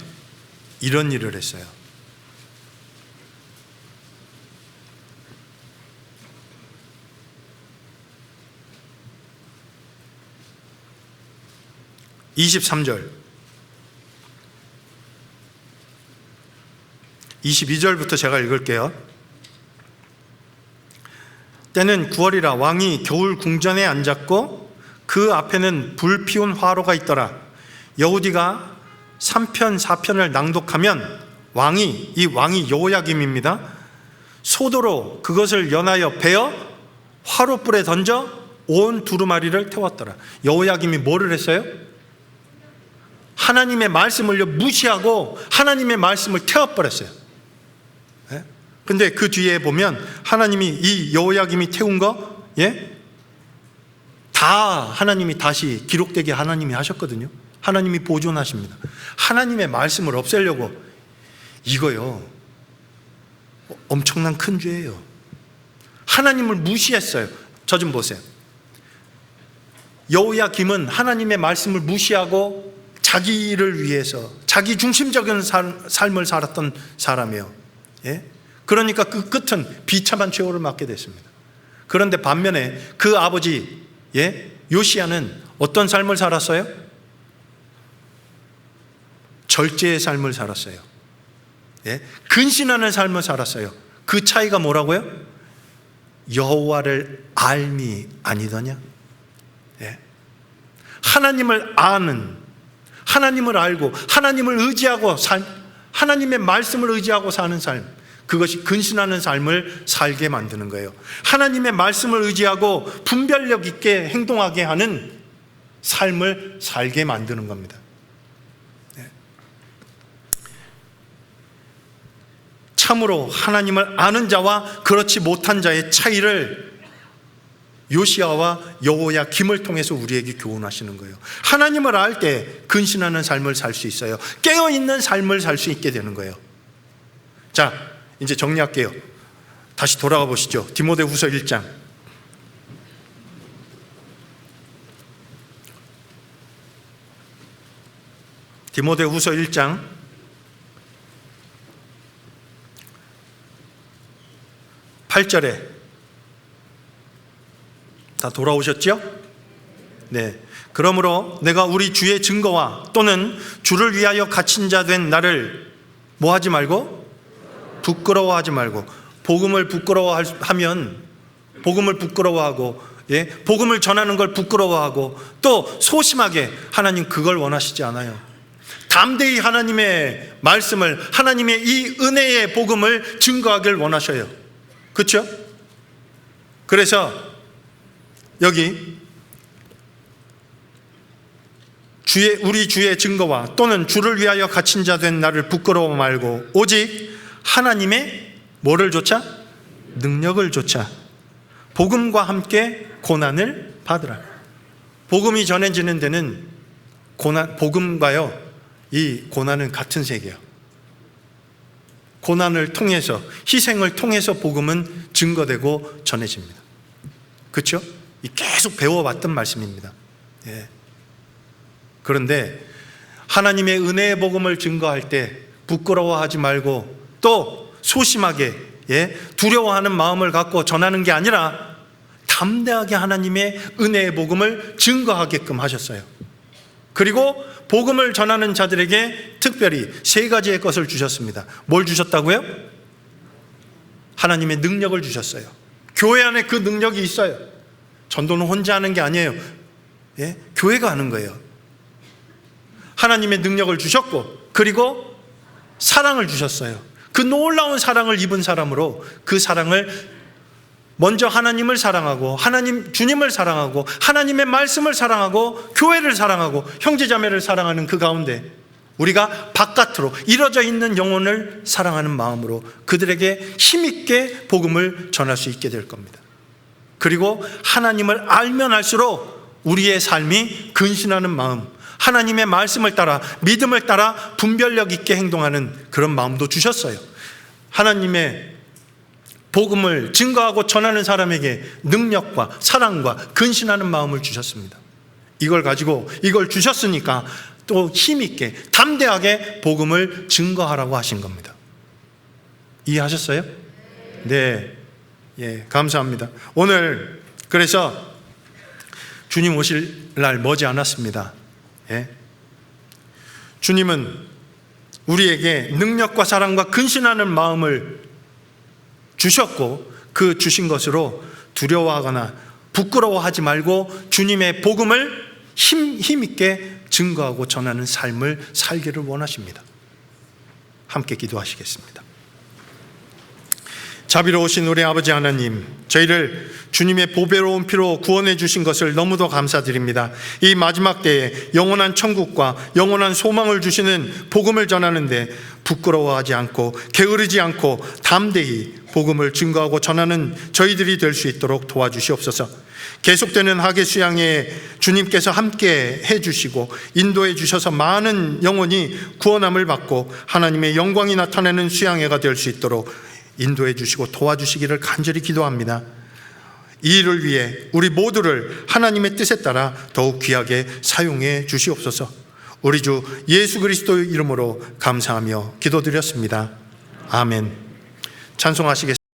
이런 일을 했어요. (23절) 22절부터 제가 읽을게요. 때는 9월이라 왕이 겨울 궁전에 앉았고 그 앞에는 불 피운 화로가 있더라. 여호디가 3편 4편을 낭독하면 이 왕이 여호야김입니다. 소도로 그것을 연하여 베어 화로불에 던져 온 두루마리를 태웠더라. 여호야김이 뭐를 했어요? 하나님의 말씀을 무시하고 하나님의 말씀을 태워버렸어요. 근데 그 뒤에 보면 하나님이 이 여호야김이 태운 거, 예? 다 하나님이 다시 기록되게 하나님이 하셨거든요. 하나님이 보존하십니다. 하나님의 말씀을 없애려고, 이거요, 엄청난 큰 죄예요. 하나님을 무시했어요. 저 좀 보세요. 여호야김은 하나님의 말씀을 무시하고 자기를 위해서 자기 중심적인 삶을 살았던 사람이에요. 예? 그러니까 그 끝은 비참한 최후를 맞게 됐습니다. 그런데 반면에 그 아버지, 예? 요시야는 어떤 삶을 살았어요? 절제의 삶을 살았어요. 예? 근신하는 삶을 살았어요. 그 차이가 뭐라고요? 여호와를 알미 아니더냐? 예? 하나님을 아는, 하나님을 알고 하나님을 의지하고 하나님의 말씀을 의지하고 사는 삶, 그것이 근신하는 삶을 살게 만드는 거예요. 하나님의 말씀을 의지하고 분별력 있게 행동하게 하는 삶을 살게 만드는 겁니다. 참으로 하나님을 아는 자와 그렇지 못한 자의 차이를 요시야와 여호야김을 통해서 우리에게 교훈하시는 거예요. 하나님을 알 때 근신하는 삶을 살 수 있어요. 깨어있는 삶을 살 수 있게 되는 거예요. 자, 이제 정리할게요. 다시 돌아가 보시죠. 디모데후서 1장. 디모데후서 1장 8절에 다 돌아오셨죠? 네. 그러므로 내가 우리 주의 증거와 또는 주를 위하여 갇힌 자 된 나를 뭐 하지 말고? 부끄러워하지 말고. 복음을 부끄러워하면 복음을 부끄러워하고, 예? 복음을 전하는 걸 부끄러워하고, 또 소심하게, 하나님 그걸 원하시지 않아요. 담대히 하나님의 말씀을, 하나님의 이 은혜의 복음을 증거하길 원하셔요. 그렇죠? 그래서 여기 우리 주의 증거와 또는 주를 위하여 갇힌 자 된 나를 부끄러워 말고 오직 하나님의 뭐를 조차? 능력을 조차 복음과 함께 고난을 받으라. 복음이 전해지는 데는 복음과요, 이 고난은 같은 세계예요. 고난을 통해서, 희생을 통해서 복음은 증거되고 전해집니다. 그렇죠? 계속 배워왔던 말씀입니다. 예. 그런데 하나님의 은혜의 복음을 증거할 때 부끄러워하지 말고 또 소심하게, 두려워하는 마음을 갖고 전하는 게 아니라 담대하게 하나님의 은혜의 복음을 증거하게끔 하셨어요. 그리고 복음을 전하는 자들에게 특별히 3가지의 것을 주셨습니다. 뭘 주셨다고요? 하나님의 능력을 주셨어요. 교회 안에 그 능력이 있어요. 전도는 혼자 하는 게 아니에요. 교회가 하는 거예요. 하나님의 능력을 주셨고, 그리고 사랑을 주셨어요. 그 놀라운 사랑을 입은 사람으로 그 사랑을 먼저 하나님을 사랑하고, 주님을 사랑하고, 하나님의 말씀을 사랑하고, 교회를 사랑하고, 형제자매를 사랑하는 그 가운데 우리가 바깥으로 이뤄져 있는 영혼을 사랑하는 마음으로 그들에게 힘있게 복음을 전할 수 있게 될 겁니다. 그리고 하나님을 알면 알수록 우리의 삶이 근신하는 마음, 하나님의 말씀을 따라, 믿음을 따라 분별력 있게 행동하는 그런 마음도 주셨어요. 하나님의 복음을 증거하고 전하는 사람에게 능력과 사랑과 근신하는 마음을 주셨습니다. 이걸 가지고, 이걸 주셨으니까 또 힘있게 담대하게 복음을 증거하라고 하신 겁니다. 이해하셨어요? 네, 감사합니다. 오늘 그래서 주님 오실 날 머지 않았습니다. 주님은 우리에게 능력과 사랑과 근신하는 마음을 주셨고, 그 주신 것으로 두려워하거나 부끄러워하지 말고 주님의 복음을 힘있게 증거하고 전하는 삶을 살기를 원하십니다. 함께 기도하시겠습니다. 자비로우신 우리 아버지 하나님, 저희를 주님의 보배로운 피로 구원해 주신 것을 너무도 감사드립니다. 이 마지막 때에 영원한 천국과 영원한 소망을 주시는 복음을 전하는데 부끄러워하지 않고 게으르지 않고 담대히 복음을 증거하고 전하는 저희들이 될 수 있도록 도와주시옵소서. 계속되는 학예 수양에 주님께서 함께 해주시고 인도해 주셔서 많은 영혼이 구원함을 받고 하나님의 영광이 나타나는 수양회가 될 수 있도록 인도해 주시고 도와주시기를 간절히 기도합니다. 이 일을 위해 우리 모두를 하나님의 뜻에 따라 더욱 귀하게 사용해 주시옵소서. 우리 주 예수 그리스도의 이름으로 감사하며 기도드렸습니다. 아멘. 찬송하시겠습니다.